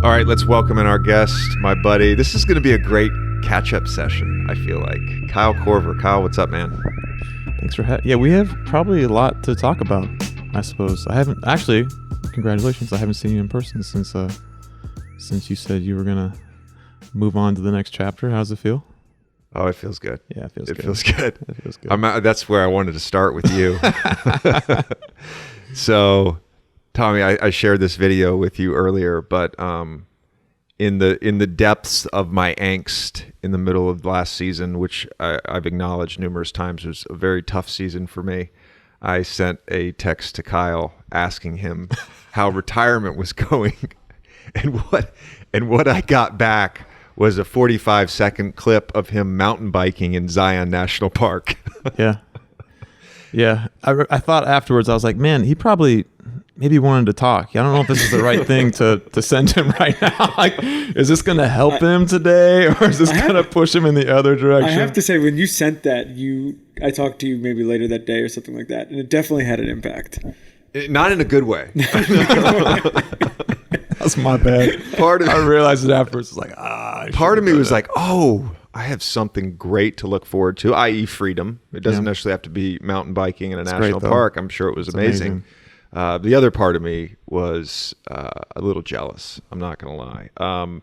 All right, let's welcome in our guest, my buddy. This is going to be a great catch-up session, I feel like. Kyle Korver. Kyle, what's up, man? Thanks for having. Yeah, we have probably a lot to talk about, I suppose. I haven't actually. Congratulations! I haven't seen you in person since you said you were gonna move on to the next chapter. How's it feel? Oh, it feels good. Yeah, it feels good. It feels good. It feels good. That's where I wanted to start with you. So, Tommy, I shared this video with you earlier, but in the depths of my angst in the middle of last season, which I've acknowledged numerous times was a very tough season for me, I sent a text to Kyle asking him how retirement was going, and what I got back was a 45-second clip of him mountain biking in Zion National Park. Yeah. I thought afterwards, I was like, man, he probably maybe wanted to talk. I don't know if this is the right thing to send him right now. Like, is this going to help him today, or is this going to push him in the other direction? I have to say, when you sent that, I talked to you maybe later that day or something like that, and it definitely had an impact. Not in a good way. That's my bad. I realized it afterwards. It's like, part of me was like, oh, I have something great to look forward to, i.e. freedom. It doesn't necessarily have to be mountain biking in a national park. I'm sure it was amazing. The other part of me was a little jealous. I'm not going to lie.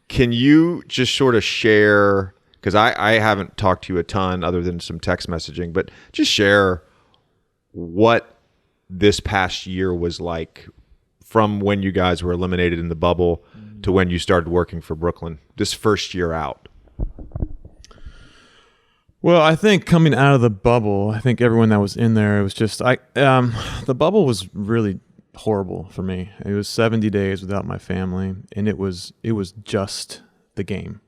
Can you just sort of share, because I haven't talked to you a ton other than some text messaging, but just share what this past year was like from when you guys were eliminated in the bubble to when you started working for Brooklyn, this first year out. Well, I think coming out of the bubble, I think everyone that was in there, it was just, the bubble was really horrible for me. It was 70 days without my family, and it was just the game.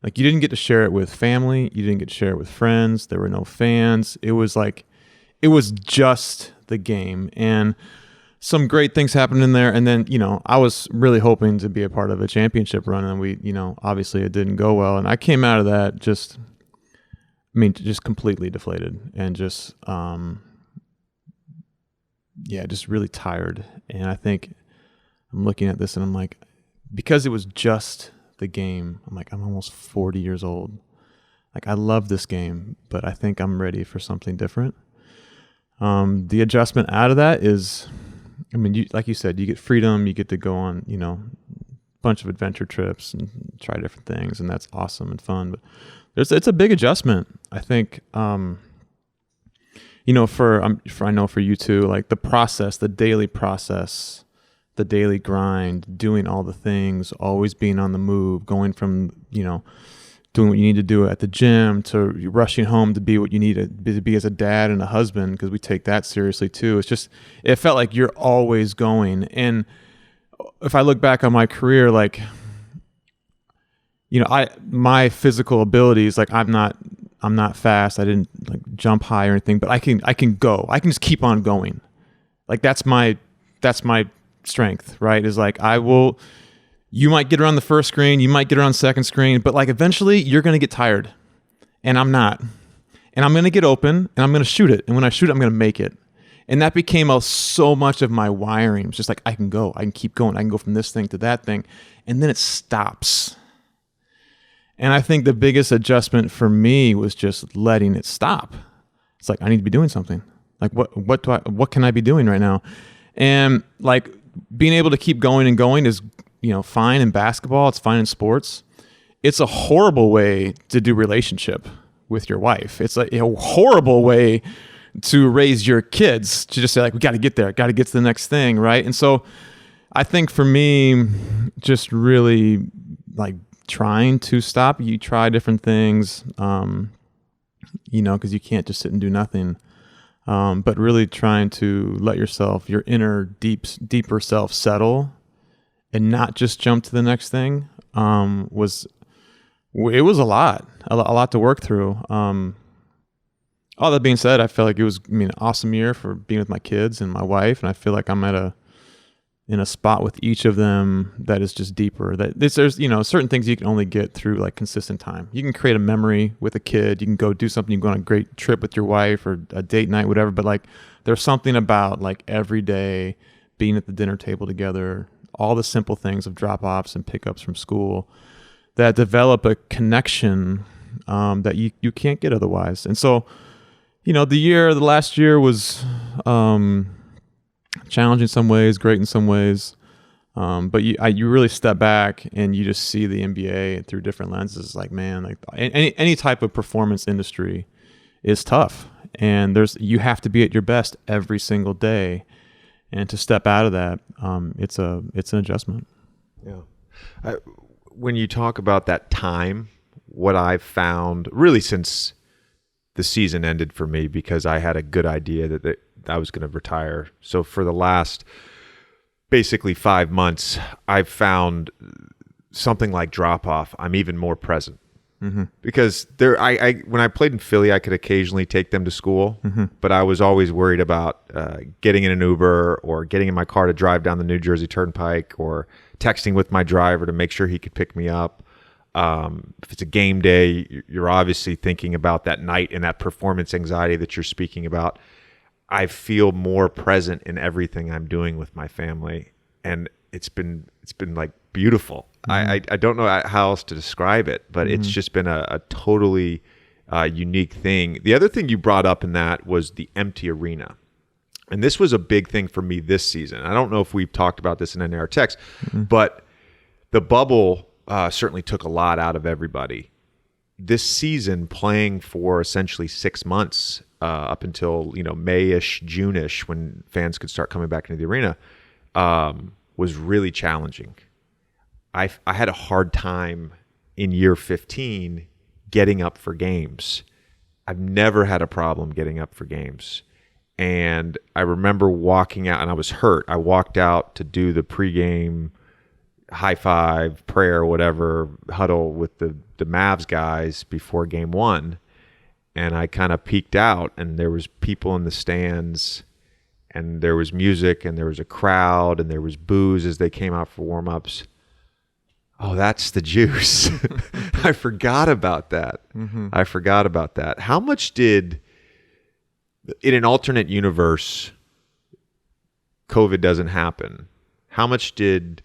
Like, you didn't get to share it with family, you didn't get to share it with friends, there were no fans. It was just the game, and some great things happened in there. And then, I was really hoping to be a part of a championship run, and we, obviously it didn't go well. And I came out of that just completely deflated and just really tired. And I think I'm looking at this and I'm like, because it was just the game, I'm like, I'm almost 40 years old. Like, I love this game, but I think I'm ready for something different. The adjustment out of that is, like you said, you get freedom, you get to go on, a bunch of adventure trips and try different things, and that's awesome and fun. But it's a big adjustment, I think. I know for you too, like the process, the daily process, the daily grind, doing all the things, always being on the move, going from doing what you need to do at the gym to rushing home to be what you need to be as a dad and a husband, because we take that seriously too. It felt like you're always going. And if I look back on my career, like, my physical abilities, like I'm not fast. I didn't like jump high or anything, but I can go. I can just keep on going. Like, that's my strength, right? Is like, you might get around the first screen, you might get around the second screen, but like eventually you're going to get tired, and I'm not. And I'm going to get open and I'm going to shoot it. And when I shoot it, I'm going to make it. And that became so much of my wiring. It's just like, I can go, I can keep going. I can go from this thing to that thing. And then it stops. And I think the biggest adjustment for me was just letting it stop. It's like, I need to be doing something. Like, what can I be doing right now? And like, being able to keep going and going is, fine in basketball. It's fine in sports. It's a horrible way to do relationship with your wife. It's a horrible way to raise your kids, to just say like, we got to get there, got to get to the next thing. Right. And so I think for me, just really like trying to stop, you try different things, cause you can't just sit and do nothing. But really trying to let your inner deeper self settle and not just jump to the next thing, was a lot to work through. All that being said, I felt like it was, an awesome year for being with my kids and my wife. And I feel like I'm in a spot with each of them that is just deeper. There's certain things you can only get through like consistent time. You can create a memory with a kid. You can go do something. You can go on a great trip with your wife or a date night, whatever. But like, there's something about like every day being at the dinner table together, all the simple things of drop-offs and pickups from school that develop a connection that you can't get otherwise. And so, the last year was challenging in some ways, great in some ways. But you really step back and you just see the NBA through different lenses. Like, man, like any type of performance industry is tough, and you have to be at your best every single day. And to step out of that, it's an adjustment. Yeah. When you talk about that time, what I've found really since the season ended for me, because I had a good idea that I was going to retire. So for the last basically 5 months, I've found something like drop off. I'm even more present. Mm-hmm. Because when I played in Philly, I could occasionally take them to school, mm-hmm. but I was always worried about getting in an Uber or getting in my car to drive down the New Jersey Turnpike, or texting with my driver to make sure he could pick me up. If it's a game day, you're obviously thinking about that night and that performance anxiety that you're speaking about. I feel more present in everything I'm doing with my family, and it's been like beautiful. Mm-hmm. I don't know how else to describe it, but mm-hmm. it's just been a totally unique thing. The other thing you brought up in that was the empty arena. And this was a big thing for me this season. I don't know if we've talked about this in any of our texts, mm-hmm. but the bubble certainly took a lot out of everybody. This season, playing for essentially 6 months up until May-ish, June-ish, when fans could start coming back into the arena, was really challenging. I had a hard time in year 15 getting up for games. I've never had a problem getting up for games. And I remember walking out, and I was hurt. I walked out to do the pregame high five, prayer, whatever, huddle with the Mavs guys before game one. And I kind of peeked out, and there was people in the stands, and there was music, and there was a crowd, and there was boos as they came out for warm-ups. Oh, that's the juice. I forgot about that. Mm-hmm. I forgot about that. How much did, in an alternate universe, COVID doesn't happen, how much did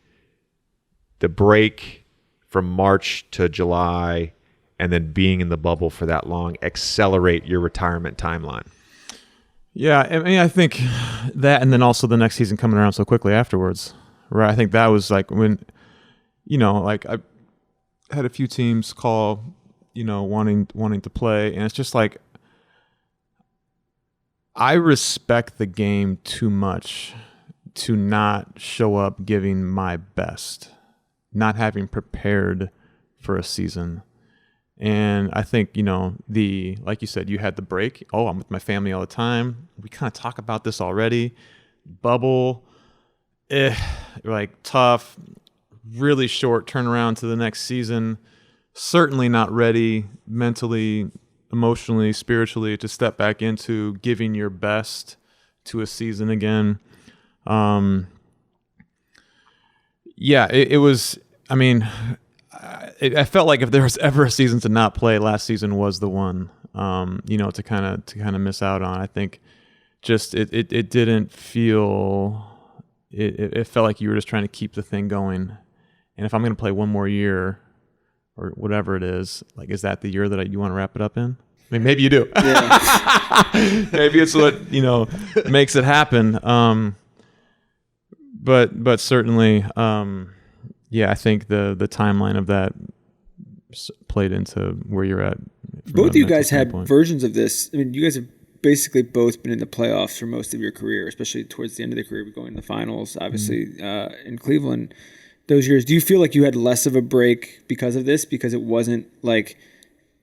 the break from March to July and then being in the bubble for that long accelerate your retirement timeline? Yeah, I mean, I think that, and then also the next season coming around so quickly afterwards, right? I think that was like when, like I had a few teams call, wanting to play, and it's just like, I respect the game too much to not show up giving my best, not having prepared for a season. And I think, like you said, you had the break. Oh, I'm with my family all the time. We kind of talk about this already. Bubble, like tough, really short turnaround to the next season. Certainly not ready mentally, emotionally, spiritually to step back into giving your best to a season again. It was, I mean, I felt like if there was ever a season to not play, last season was the one, to kind of miss out on. I think just it didn't feel, it felt like you were just trying to keep the thing going. And if I'm going to play one more year or whatever it is, like, is that the year that you want to wrap it up in? I mean, maybe you do. Yeah. Maybe it's what, makes it happen. But certainly, I think the timeline of that played into where you're at. Both of you guys had versions of this. I mean, you guys have basically both been in the playoffs for most of your career, especially towards the end of the career, going to the finals, obviously, in Cleveland those years. Do you feel like you had less of a break because of this? Because it wasn't like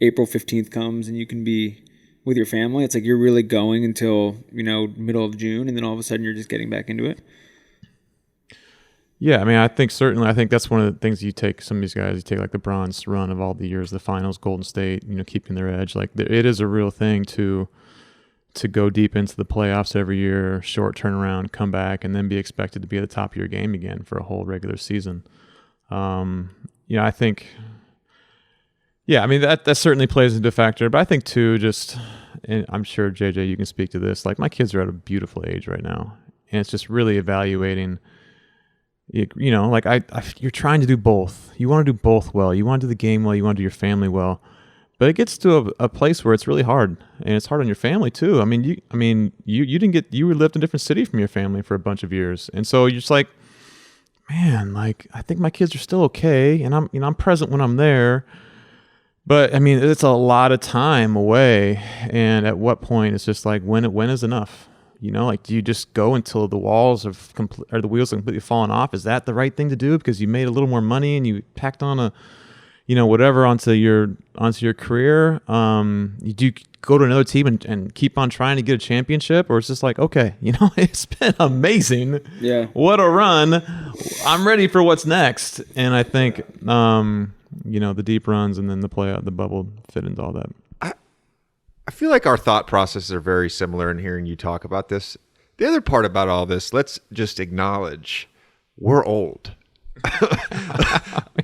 April 15th comes and you can be with your family. It's like you're really going until, middle of June, and then all of a sudden you're just getting back into it. Yeah, I mean, I think that's one of the things you take some of these guys, you take like LeBron's run of all the years, the finals, Golden State, keeping their edge. Like it is a real thing to go deep into the playoffs every year, short turnaround, come back, and then be expected to be at the top of your game again for a whole regular season. I think, I mean, that certainly plays into a factor, but I think too, and I'm sure JJ, you can speak to this, like my kids are at a beautiful age right now, and it's just really evaluating, you know, like you're trying to do both. You want to do both well. You want to do the game well. You want to do your family well. But it gets to a place where it's really hard, and it's hard on your family too. I mean, you lived in a different city from your family for a bunch of years, and so you're just like, man, like I think my kids are still okay, and I'm present when I'm there. But I mean, it's a lot of time away, and at what point it's just like when is enough? You know, like do you just go until the wheels have completely fallen off? Is that the right thing to do because you made a little more money and you packed on whatever onto your career? You do go to another team and keep on trying to get a championship, or it's just like, okay, you know, it's been amazing. Yeah. What a run. I'm ready for what's next. And I think, you know, the deep runs and then the bubble fit into all that. I feel like our thought processes are very similar in hearing you talk about this. The other part about all this, let's just acknowledge we're old.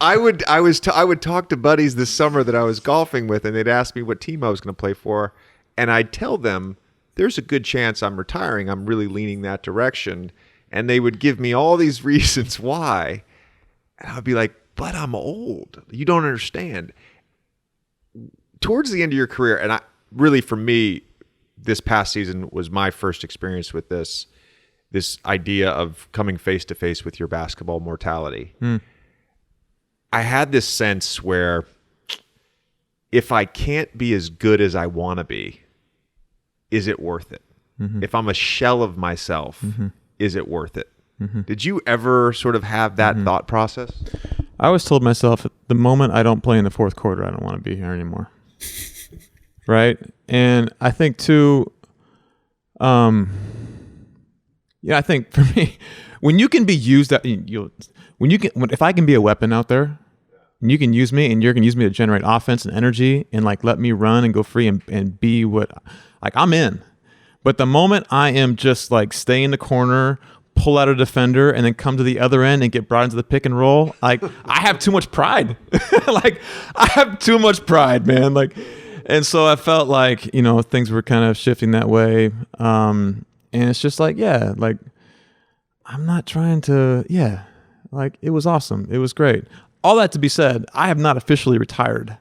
I would talk to buddies this summer that I was golfing with, and they'd ask me what team I was going to play for, and I'd tell them there's a good chance I'm retiring. I'm really leaning that direction, and they would give me all these reasons why, and I'd be like, but I'm old. You don't understand. Towards the end of your career, and for me, this past season was my first experience with this idea of coming face to face with your basketball mortality. I had this sense where if I can't be as good as I want to be, is it worth it? Mm-hmm. If I'm a shell of myself, is it worth it? Mm-hmm. Did you ever sort of have that thought process? I always told myself, the moment I don't play in the fourth quarter, I don't want to be here anymore. Right? And I think too, I think for me, when you can be used, if I can be a weapon out there, and you can use me, and you're going to use me to generate offense and energy, and like let me run and go free and be what, like I'm in. But the moment I am just like stay in the corner, pull out a defender, and then come to the other end and get brought into the pick and roll, like I have too much pride. Like I have too much pride, man. Like, and so I felt like, you know, things were kind of shifting that way. And it's just like, yeah, like I'm not trying to, like it was awesome. It was great. All that to be said, I have not officially retired.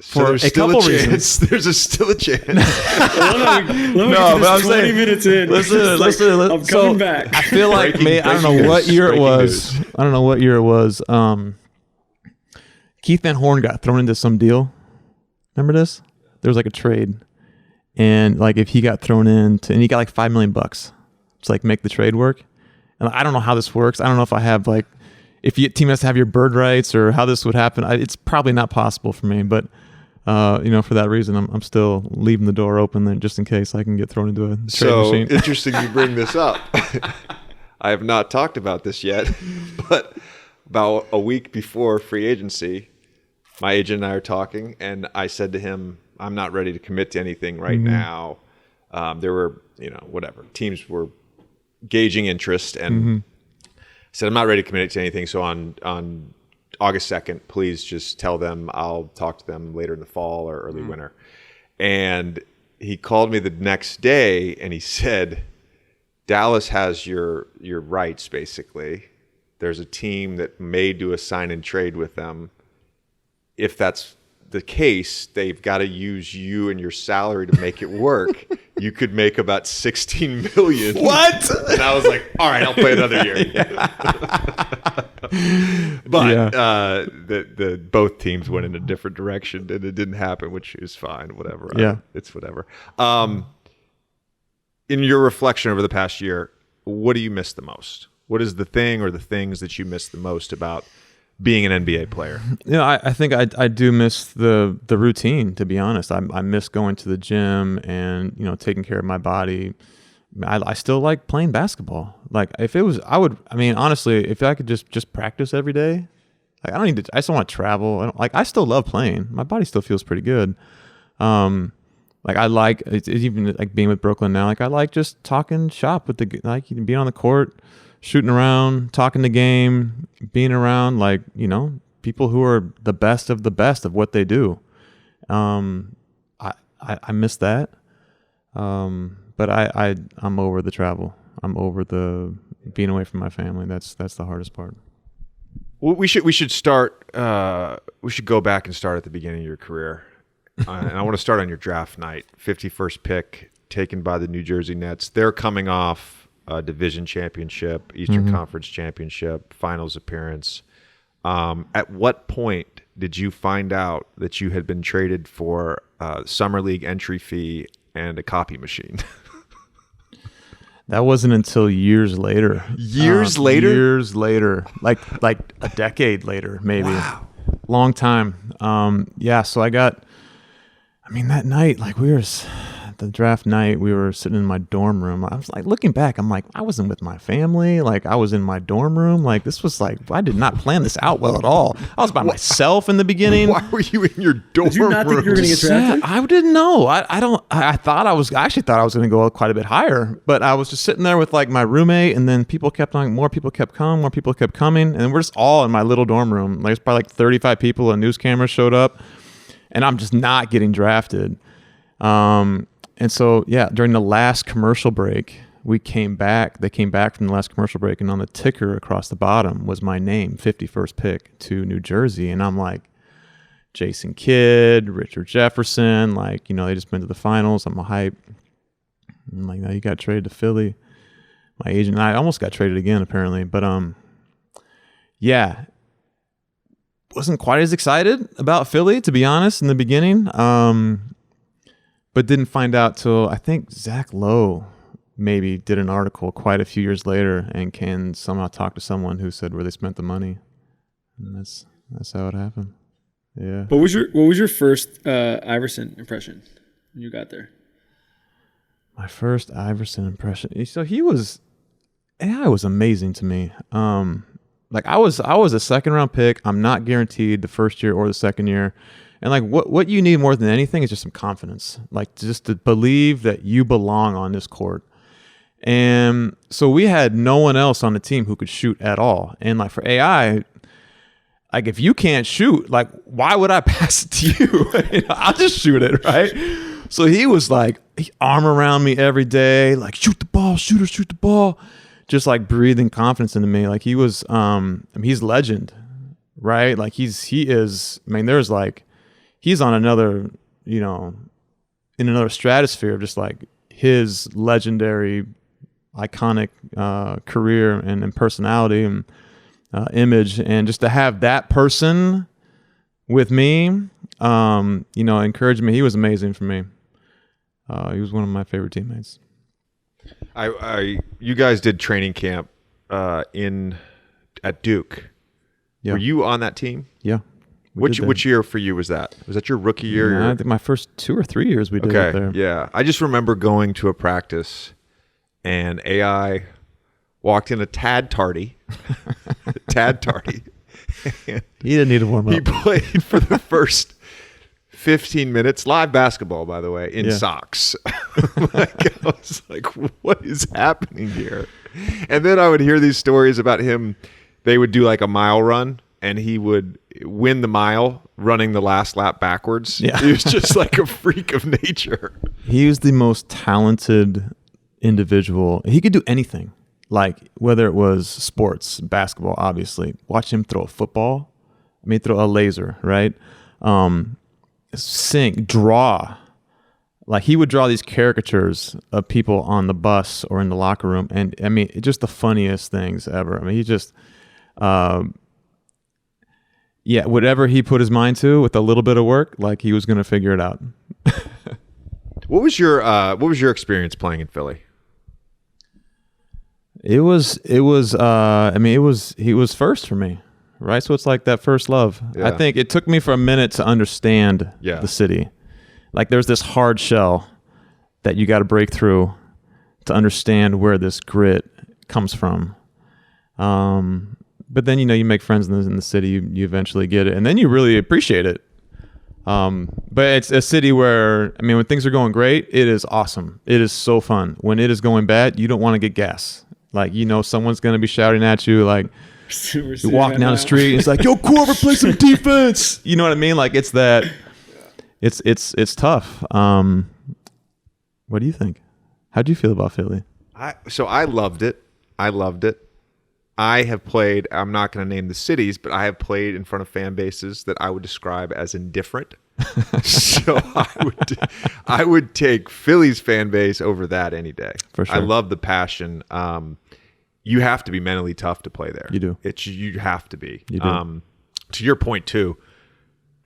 So there's still a chance. There's still a chance. No, but I'm 20 minutes in. Listen. I'm coming back. I feel like I don't know what year it was. I don't know what year it was. Keith Van Horn got thrown into some deal. Remember this? There was like a trade, and like if he got thrown into, and he got like $5 million to like make the trade work. And I don't know how this works. I don't know if I have like, if your team has to have your bird rights or how this would happen. It's probably not possible for me, but you know, for that reason, I'm still leaving the door open there just in case I can get thrown into a trade machine. So interesting you bring this up. I have not talked about this yet, but about a week before free agency, my agent and I are talking, and I said to him, I'm not ready to commit to anything right now. There were, you know, whatever. Teams were gauging interest, and said, I'm not ready to commit to anything. So on August 2nd, please just tell them I'll talk to them later in the fall or early winter. And he called me the next day, and he said, Dallas has your rights, basically. There's a team that may do a sign and trade with them. If that's the case, they've got to use you and your salary to make it work. You could make about $16 million. What? And I was like, all right, I'll play another year. But the both teams went in a different direction, and it didn't happen, which is fine. Whatever. It's whatever. In your reflection over the past year, what do you miss the most? What is the thing or the things that you miss the most about being an NBA player? You know, I think I do miss the routine, to be honest. I miss going to the gym and, you know, taking care of my body. I still like playing basketball. Like if it was, honestly, if I could just practice every day, like I just don't want to travel. I still love playing. My body still feels pretty good. Like I like it's even like being with Brooklyn now. Like I like just talking shop with being on the court, shooting around, talking the game, being around like, you know, people who are the best of what they do. I miss that. But I'm over the travel. I'm over the, being away from my family. That's the hardest part. Well, we should start. We should go back and start at the beginning of your career, and I want to start on your draft night. 51st pick taken by the New Jersey Nets. They're coming off a division championship, Eastern Conference championship, finals appearance. At what point did you find out that you had been traded for a summer league entry fee and a copy machine? That wasn't until years later. Years later? Years later. Like a decade later, maybe. Wow. Long time. So I got, that night, the draft night, we were sitting in my dorm room. I was like, looking back, I'm like, I wasn't with my family. Like, I was in my dorm room. Like, this was like, I did not plan this out well at all. I was by myself in the beginning. Why were you in your dorm room? Did you not think you were going to get drafted? I didn't know. I actually thought I was going to go quite a bit higher, but I was just sitting there with like my roommate, and then more people kept coming, and we're just all in my little dorm room. There's probably like 35 people, and news cameras showed up, and I'm just not getting drafted. And so, during the last commercial break, they came back from the last commercial break, and on the ticker across the bottom was my name, 51st pick to New Jersey. And I'm like, Jason Kidd, Richard Jefferson, they just been to the finals. I'm a hype. I'm like, now you got traded to Philly. My agent, and I almost got traded again, apparently. But, wasn't quite as excited about Philly, to be honest, in the beginning. But didn't find out till I think Zach Lowe maybe did an article quite a few years later and can somehow talk to someone who said where they spent the money. And that's how it happened. Yeah. What was your first Iverson impression when you got there? My first Iverson impression. So AI was amazing to me. I was a second round pick. I'm not guaranteed the first year or the second year. And what you need more than anything is just some confidence, just to believe that you belong on this court. And so we had no one else on the team who could shoot at all. And for AI, if you can't shoot, why would I pass it to you? I'll just shoot it, right? So he was arm around me every day, shoot the ball, shooter, shoot the ball, just breathing confidence into me. He was, he's legend, right? He's on another, in another stratosphere of just his legendary, iconic career and personality and image. And just to have that person with me, encouraged me. He was amazing for me. He was one of my favorite teammates. You guys did training camp at Duke. Yeah. Were you on that team? Yeah. Which year for you was that? Was that your rookie year? I think my first 2 or 3 years we did it there. Yeah. I just remember going to a practice and AI walked in a tad tardy. He didn't need to warm up. He played for the first 15 minutes, live basketball, by the way, in socks. I was like, what is happening here? And then I would hear these stories about him. They would do a mile run, and he would win the mile running the last lap backwards. Yeah. He was just a freak of nature. He was the most talented individual. He could do anything, whether it was sports, basketball, obviously. Watch him throw a football. Throw a laser, right? Sing, draw. He would draw these caricatures of people on the bus or in the locker room. And just the funniest things ever. He just... whatever he put his mind to with a little bit of work, he was going to figure it out. What was your experience playing in Philly? He was first for me, right? So it's that first love. Yeah. I think it took me for a minute to understand the city. There's this hard shell that you got to break through to understand where this grit comes from. But then, you make friends in the city, you eventually get it, and then you really appreciate it. But it's a city where, when things are going great, it is awesome. It is so fun. When it is going bad, you don't want to get gas. Someone's going to be shouting at you, you walk down the street, and it's yo, Korver, play some defense. You know what I mean? It's that, it's tough. What do you think? How do you feel about Philly? So I loved it. I loved it. I have played, I'm not going to name the cities, but I have played in front of fan bases that I would describe as indifferent. So I would take Philly's fan base over that any day. For sure. I love the passion. You have to be mentally tough to play there. You do. You have to be. You do. To your point too,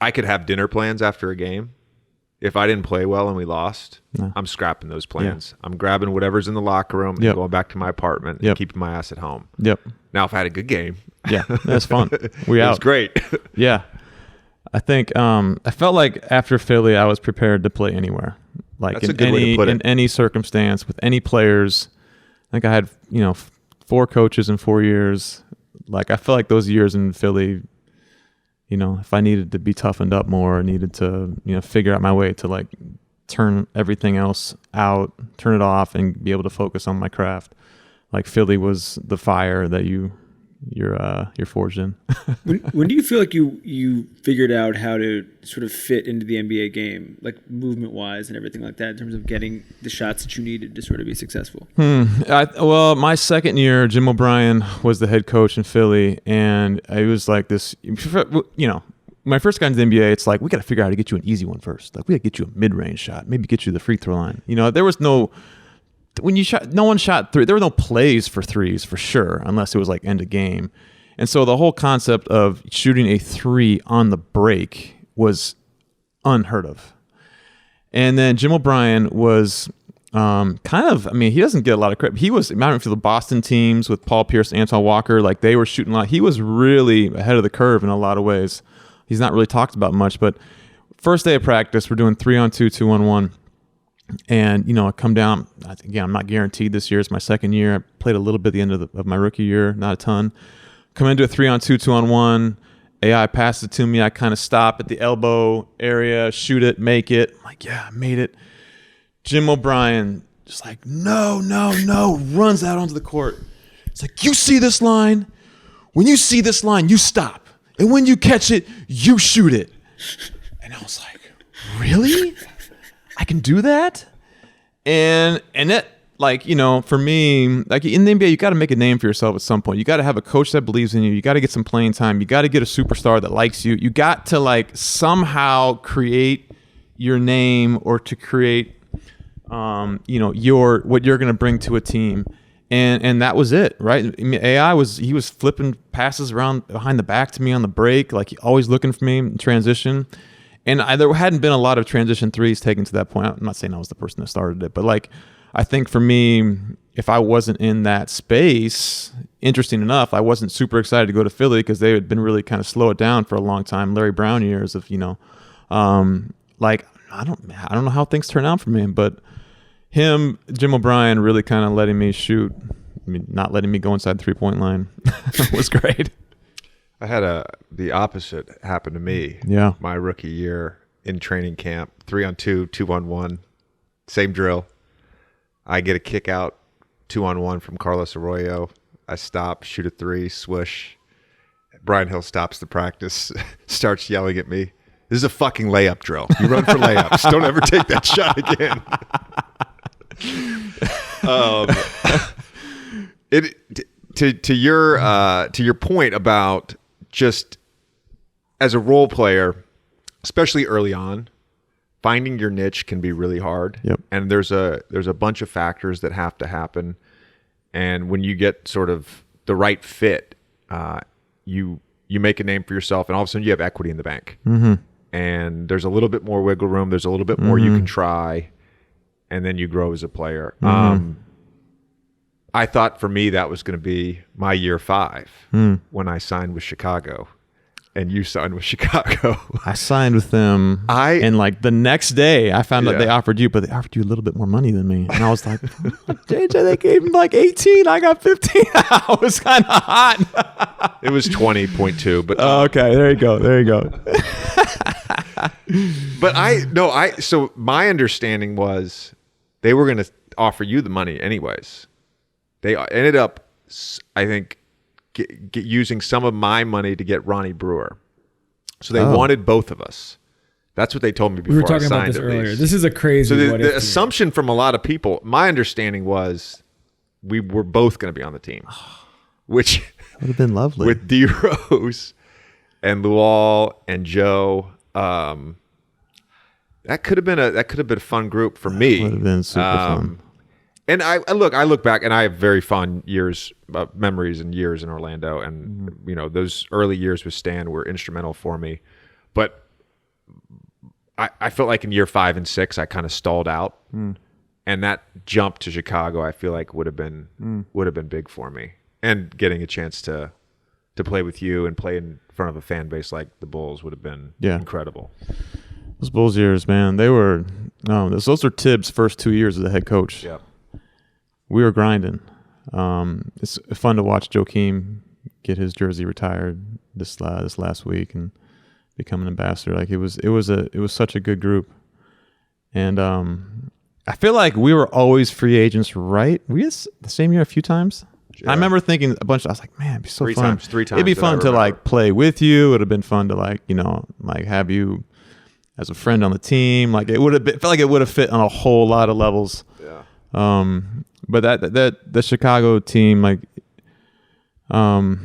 I could have dinner plans after a game. If I didn't play well and we lost, I'm scrapping those plans. Yeah. I'm grabbing whatever's in the locker room and going back to my apartment and keeping my ass at home. Yep. Now, if I had a good game, that's fun. It was great. Yeah. I think I felt like after Philly, I was prepared to play anywhere. Like in any circumstance with any players. I think I had 4 coaches in 4 years. Like I felt like those years in Philly, if I needed to be toughened up more, I needed to figure out my way to like turn everything else out, turn it off, and be able to focus on my craft. Like Philly was the fire that you're forged in. When do you feel like you figured out how to sort of fit into the NBA game, like movement wise and everything like that, in terms of getting the shots that you needed to sort of be successful? Well, my second year, Jim O'Brien was the head coach in Philly, and it was like this. When I first got into the NBA, it's like we got to figure out how to get you an easy one first. Like we got to get you a mid-range shot, maybe get you the free throw line. There was no. When you shot, no one shot three. There were no plays for threes for sure, unless it was like end of game. And so the whole concept of shooting a 3 on the break was unheard of. And then Jim O'Brien was he doesn't get a lot of credit. He was, for the Boston teams with Paul Pierce and Anton Walker, like they were shooting a lot. He was really ahead of the curve in a lot of ways. He's not really talked about much, but first day of practice, we're doing 3-on-2, 2-on-1. And, I come down, again, I'm not guaranteed this year. It's my second year. I played a little bit at the end of my rookie year, not a ton. Come into a 3-on-2, 2-on-1. AI passes it to me. I kind of stop at the elbow area, shoot it, make it. I'm like, yeah, I made it. Jim O'Brien just like, no, runs out onto the court. It's like, you see this line? When you see this line, you stop. And when you catch it, you shoot it. And I was like, really? I can do that? And that, for me, like in the NBA, you got to make a name for yourself at some point. You got to have a coach that believes in you. You got to get some playing time. You got to get a superstar that likes you. You got to somehow create your name or to create, what you're going to bring to a team. And that was it, right? I mean, he was flipping passes around behind the back to me on the break, like always looking for me in transition. And there hadn't been a lot of transition threes taken to that point. I'm not saying I was the person that started it, but I think for me, if I wasn't in that space, interesting enough, I wasn't super excited to go to Philly because they had been really kind of slow it down for a long time. Larry Brown years of, I don't know how things turn out for me, but Jim O'Brien really kind of letting me shoot. I mean, not letting me go inside the 3-point line was great. I had the opposite happen to me. Yeah. My rookie year in training camp, 3-on-2, 2-on-1, same drill. I get a kick out 2-on-1 from Carlos Arroyo. I stop, shoot a 3, swish. Brian Hill stops the practice, starts yelling at me. This is a fucking layup drill. You run for layups. Don't ever take that shot again. To your point about just as a role player, especially early on, finding your niche can be really hard. Yep. And there's a bunch of factors that have to happen. And when you get sort of the right fit, you make a name for yourself, and all of a sudden you have equity in the bank. Mm-hmm. And there's a little bit more wiggle room. There's a little bit more you can try, and then you grow as a player. Mm-hmm. I thought for me that was going to be my year 5 when I signed with Chicago, and you signed with Chicago. I signed with them, and the next day I found out they offered you, but they offered you a little bit more money than me, and I was like, JJ, they gave me 18, I got 15. I was kind of hot. It was 20.2, but okay, there you go. But so my understanding was they were going to offer you the money anyways. They ended up, I think, using some of my money to get Ronnie Brewer. So they wanted both of us. That's what they told me before. We were talking I signed about this earlier. Least. This is a crazy. So the assumption from a lot of people, my understanding was we were both going to be on the team, which would have been lovely with D Rose and Luol and Joe. That could have been a fun group for me. Would have been super fun. And I look back, and I have very fond memories and years in Orlando, and those early years with Stan were instrumental for me. But I felt like in year 5 and 6, I kind of stalled out, and that jump to Chicago, I feel like would have been big for me, and getting a chance to play with you and play in front of a fan base like the Bulls would have been incredible. Those Bulls years, man, those are Thibs' first 2 years as the head coach. Yeah. We were grinding. It's fun to watch Joakim get his jersey retired this last week and become an ambassador. Like it was such a good group, and I feel like we were always free agents, right? We had the same year a few times. Yeah. I remember thinking a bunch. I was like, man, it'd be so fun. Three times. It'd be fun to like play with you. It'd have been fun to like have you as a friend on the team. Like it felt like it would have fit on a whole lot of levels. Yeah. But the Chicago team, like, we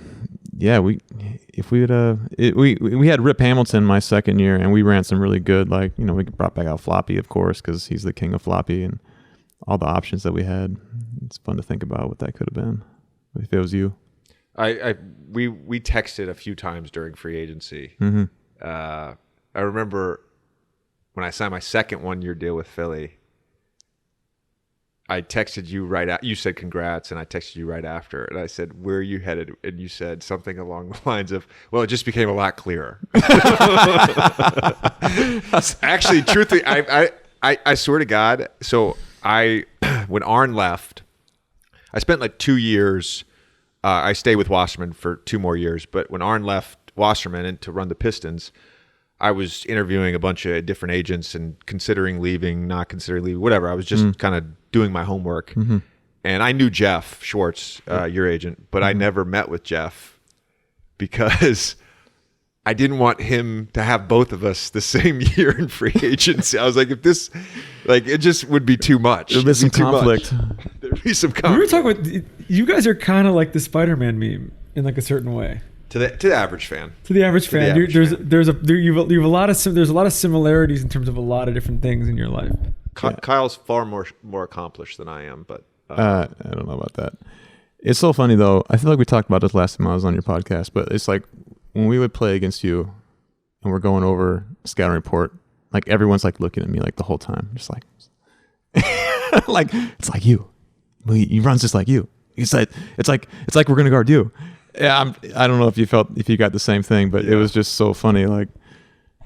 had Rip Hamilton my second year, and we ran some really good, like, we brought back out Floppy, of course, because he's the king of Floppy, and all the options that we had. It's fun to think about what that could have been if it was you. We texted a few times during free agency. Mm-hmm. I remember when I signed my second 1-year deal with Philly, I texted you you said congrats, and I texted you right after, and I said, where are you headed? And you said something along the lines of, well, it just became a lot clearer. Actually, truthfully, I swear to God, so when Arn left, I spent like 2 years, I stayed with Wasserman for 2 more years, but when Arn left Wasserman and to run the Pistons, I was interviewing a bunch of different agents and considering leaving, not considering leaving, whatever. I was just kind of doing my homework. Mm-hmm. And I knew Jeff Schwartz, your agent, but I never met with Jeff because I didn't want him to have both of us the same year in free agency. I was like, it just would be too much. There'd be some conflict. There'd be some conflict. We were talking about, you guys are kind of like the Spider-Man meme in like a certain way. To the average fan. To the average fan, there's a lot of similarities in terms of a lot of different things in your life. Kyle's far more accomplished than I am, but I don't know about that. It's so funny though. I feel like we talked about this last time I was on your podcast, but it's like when we would play against you and we're going over scouting report, like everyone's like looking at me like the whole time, just like like it's like you. He runs just like you. It's like we're gonna guard you. Yeah, I don't know if you got the same thing, but It was just so funny. Like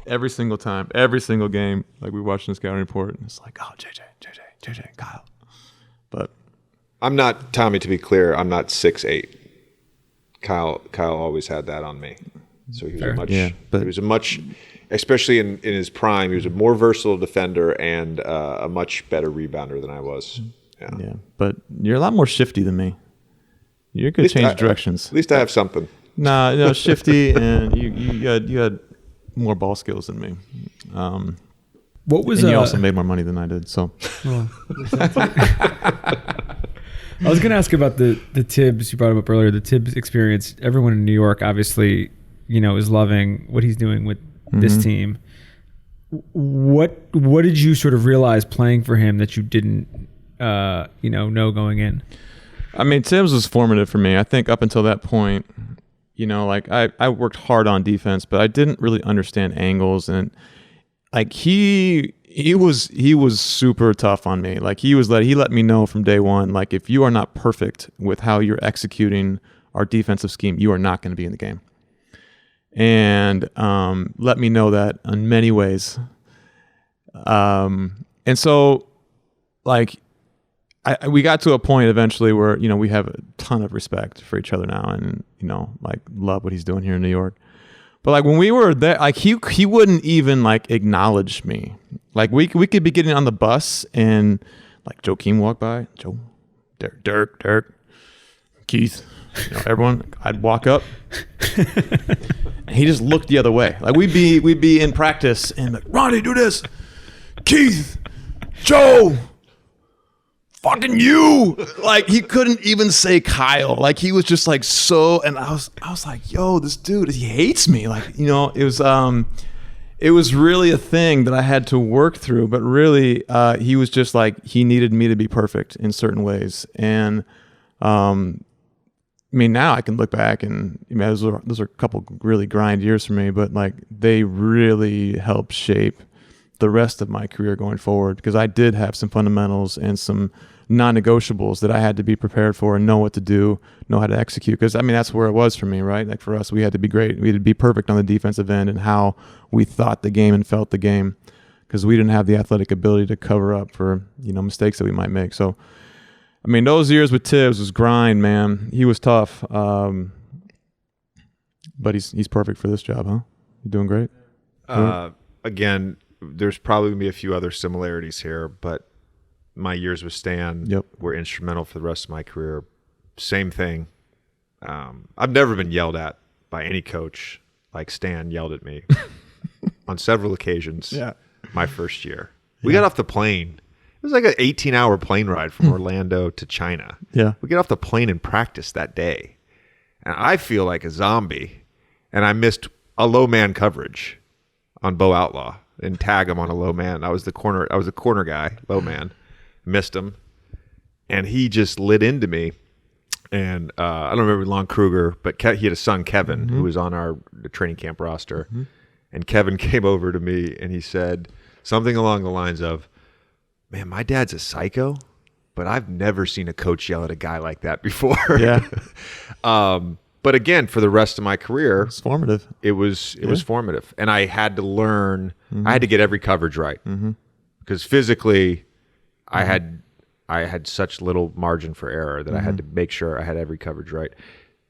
every single time, every single game, like we watched the scouting report, and it's like, oh, JJ, Kyle. But I'm not, Tommy, to be clear, I'm not 6'8". Kyle always had that on me. So he was a much, especially in his prime, he was a more versatile defender and a much better rebounder than I was. Yeah, but you're a lot more shifty than me. You could change directions. At least I have something. Nah, shifty, and you had more ball skills than me. What was? And you also made more money than I did. So. Well, I was going to ask about the Thibs. You brought him up earlier. The Thibs experience. Everyone in New York, obviously, is loving what he's doing with this team. What did you sort of realize playing for him that you didn't, know going in? I mean, Thibs was formative for me. I think up until that point, like I worked hard on defense, but I didn't really understand angles, and like he was super tough on me. Like he let me know from day one, like if you are not perfect with how you're executing our defensive scheme, you are not going to be in the game. And let me know that in many ways. And so like we got to a point eventually where, we have a ton of respect for each other now and, like love what he's doing here in New York. But like when we were there, like he wouldn't even like acknowledge me. Like we could be getting on the bus and like Joakim walked by, Joe, Dirk, Keith, everyone. I'd walk up and he just looked the other way. Like we'd be in practice and like, Ronnie, do this. Keith, Joe, fucking you. Like, he couldn't even say Kyle. Like, he was just like so, and I was like, yo, this dude, he hates me. Like, you know, it was really a thing that I had to work through, but really, he was just like, he needed me to be perfect in certain ways. And, I mean, now I can look back and those are a couple really grind years for me, but like, they really helped shape the rest of my career going forward, because I did have some fundamentals and some non-negotiables that I had to be prepared for and know what to do, know how to execute. Because I mean, that's where it was for me, right? Like, for us, we had to be great. We had to be perfect on the defensive end and how we thought the game and felt the game, because we didn't have the athletic ability to cover up for, you know, mistakes that we might make. So, I mean, those years with Thibs was grind, man. He was tough, but he's perfect for this job, huh? You're doing great. Again, there's probably gonna be a few other similarities here, but my years with Stan were instrumental for the rest of my career. Same thing. I've never been yelled at by any coach like Stan yelled at me on several occasions. Yeah. My first year, we got off the plane. It was like an 18-hour plane ride from Orlando to China. Yeah. We get off the plane and practice that day, and I feel like a zombie. And I missed a low man coverage on Bo Outlaw and tag him on a low man. I was the corner guy, low man. Missed him, and he just lit into me. And I don't remember Lon Kruger, but he had a son, Kevin, who was on the training camp roster. And Kevin came over to me and he said something along the lines of, "Man, my dad's a psycho, but I've never seen a coach yell at a guy like that before." Yeah. But again, for the rest of my career, It's formative. it was formative, and I had to learn. I had to get every coverage right, because physically, I had such little margin for error that I had to make sure I had every coverage right.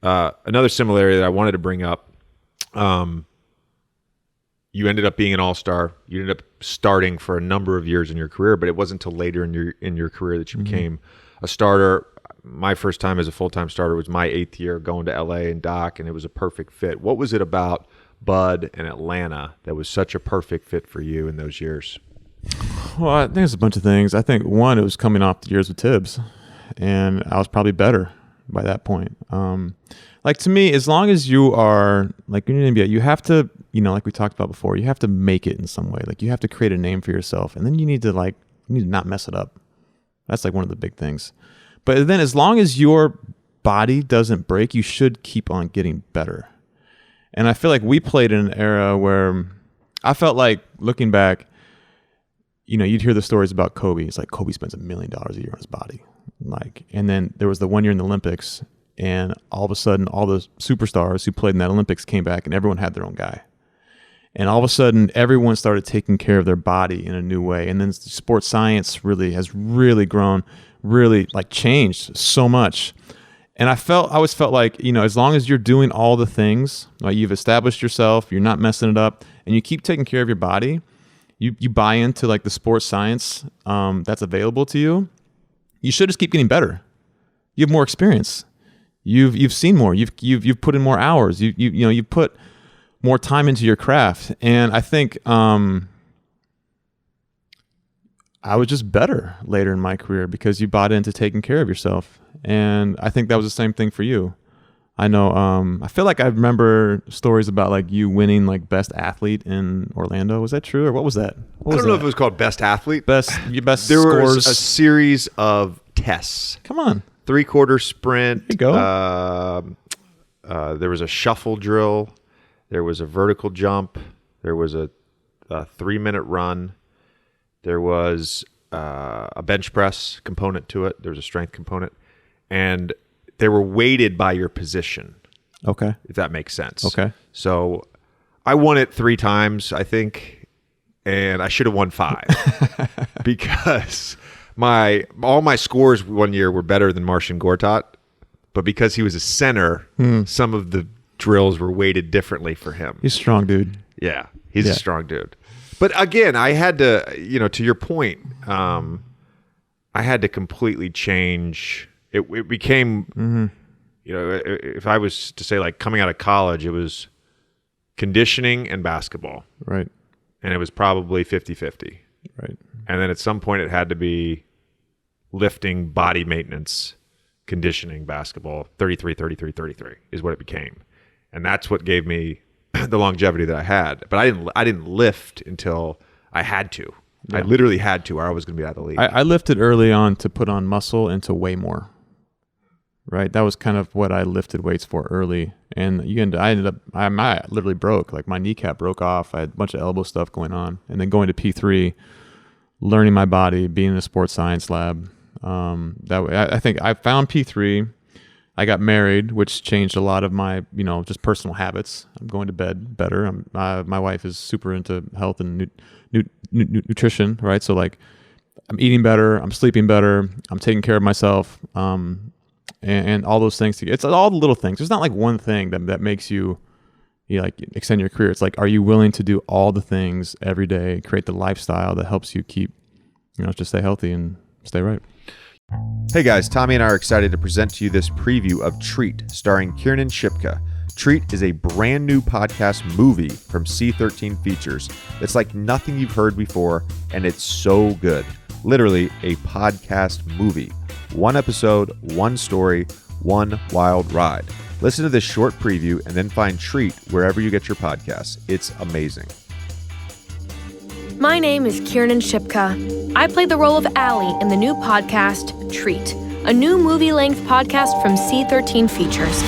Another similarity that I wanted to bring up, you ended up being an all-star. You ended up starting for a number of years in your career, but it wasn't until later in your career that you became a starter. My first time as a full-time starter was my 8th year going to LA and Doc, and it was a perfect fit. What was it about Bud and Atlanta that was such a perfect fit for you in those years? Well, I think it's a bunch of things. I think one, it was coming off the years with Thibs, and I was probably better by that point. Like, to me, as long as you are like in the NBA, you have to, you know, like we talked about before, you have to make it in some way. Like, you have to create a name for yourself, and then you need to not mess it up. That's like one of the big things. But then, as long as your body doesn't break, you should keep on getting better. And I feel like we played in an era where I felt like, looking back, you know, you'd hear the stories about Kobe. It's like Kobe spends $1 million a year on his body. Like, and then there was the one year in the Olympics, and all of a sudden, all the superstars who played in that Olympics came back, and everyone had their own guy. And all of a sudden, everyone started taking care of their body in a new way. And then sports science has really grown, really like changed so much. And I always felt like, you know, as long as you're doing all the things, like, you've established yourself, you're not messing it up, and you keep taking care of your body, you buy into like the sports science that's available to you, you should just keep getting better. You have more experience. You've seen more. You've put in more hours. You've put more time into your craft. And I think I was just better later in my career because you bought into taking care of yourself. And I think that was the same thing for you. I know. I feel like I remember stories about like you winning like best athlete in Orlando. Was that true, or what was that? I don't know if it was called best athlete. Best there scores. Was a series of tests. Come on. 3/4 sprint. There you go. There was a shuffle drill. There was a vertical jump. There was a 3-minute run. There was a bench press component to it. There was a strength component, and they were weighted by your position. Okay. If that makes sense. Okay. So I won it 3 times, I think, and I should have won 5 because all my scores one year were better than Marcin Gortat, but because he was a center, some of the drills were weighted differently for him. He's a strong dude. Yeah, he's a strong dude. But again, I had to, to your point, I had to completely change. It became, if I was to say like coming out of college, it was conditioning and basketball. lifting, body maintenance, conditioning basketball. 33, 33, 33 is what it became. And that's what gave me the longevity that I had. But I didn't lift until I had to. Yeah. I literally had to, or I was going to be out of the league. I lifted early on to put on muscle and to weigh more. Right, that was kind of what I lifted weights for early, and I literally broke. Like my kneecap broke off. I had a bunch of elbow stuff going on, and then going to P3, learning my body, being in a sports science lab. I think I found P3. I got married, which changed a lot of my, just personal habits. I'm going to bed better. My wife is super into health and nutrition, right? So like, I'm eating better, I'm sleeping better, I'm taking care of myself. And all those things together. It's all the little things. There's not like one thing that makes you like extend your career. It's like, are you willing to do all the things every day, create the lifestyle that helps you keep, to stay healthy and stay right. Hey guys, Tommy and I are excited to present to you this preview of Treat, starring Kiernan Shipka. Treat is a brand new podcast movie from C13 Features. It's like nothing you've heard before, and it's so good. Literally a podcast movie. One episode, one story, one wild ride. Listen to this short preview and then find Treat wherever you get your podcasts. It's amazing. My name is Kiernan Shipka. I played the role of Allie in the new podcast, Treat, a new movie-length podcast from C13 Features.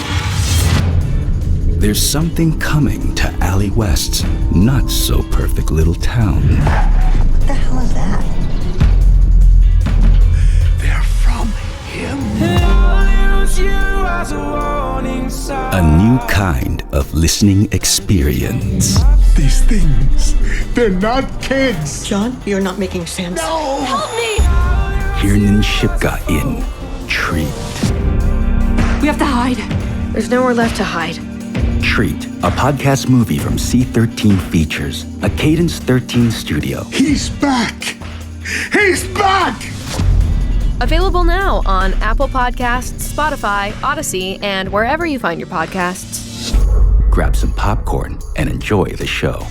There's something coming to Allie West's not-so-perfect little town. What the hell is that? A new kind of listening experience. These things, they're not kids. John, you're not making sense. No! Help me! Kiernan Shipka in Treat. We have to hide. There's nowhere left to hide. Treat, a podcast movie from C13 Features, a Cadence 13 studio. He's back! He's back! Available now on Apple Podcasts, Spotify, Odyssey, and wherever you find your podcasts. Grab some popcorn and enjoy the show.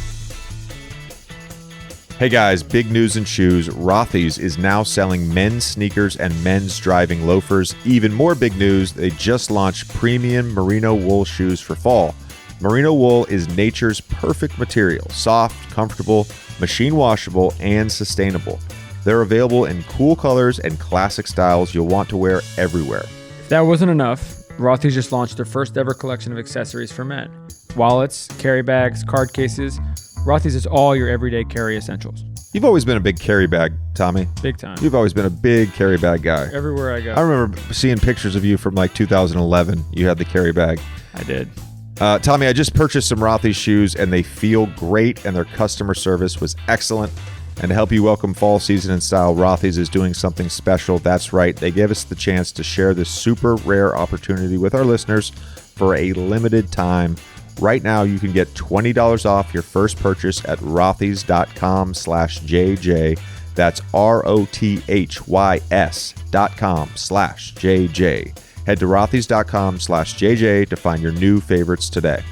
Hey guys, big news in shoes. Rothy's is now selling men's sneakers and men's driving loafers. Even more big news, they just launched premium merino wool shoes for fall. Merino wool is nature's perfect material. Soft, comfortable, machine washable, and sustainable. They're available in cool colors and classic styles you'll want to wear everywhere. If that wasn't enough, Rothy's just launched their first ever collection of accessories for men. Wallets, carry bags, card cases. Rothy's is all your everyday carry essentials. You've always been a big carry bag, Tommy. Big time. You've always been a big carry bag guy. Everywhere I go. I remember seeing pictures of you from like 2011. You had the carry bag. I did. Tommy, I just purchased some Rothy's shoes and they feel great and their customer service was excellent. And to help you welcome fall season in style, Rothy's is doing something special. That's right. They gave us the chance to share this super rare opportunity with our listeners for a limited time. Right now, you can get $20 off your first purchase at rothys.com/JJ. That's ROTHYS.com/JJ. Head to rothys.com/JJ to find your new favorites today.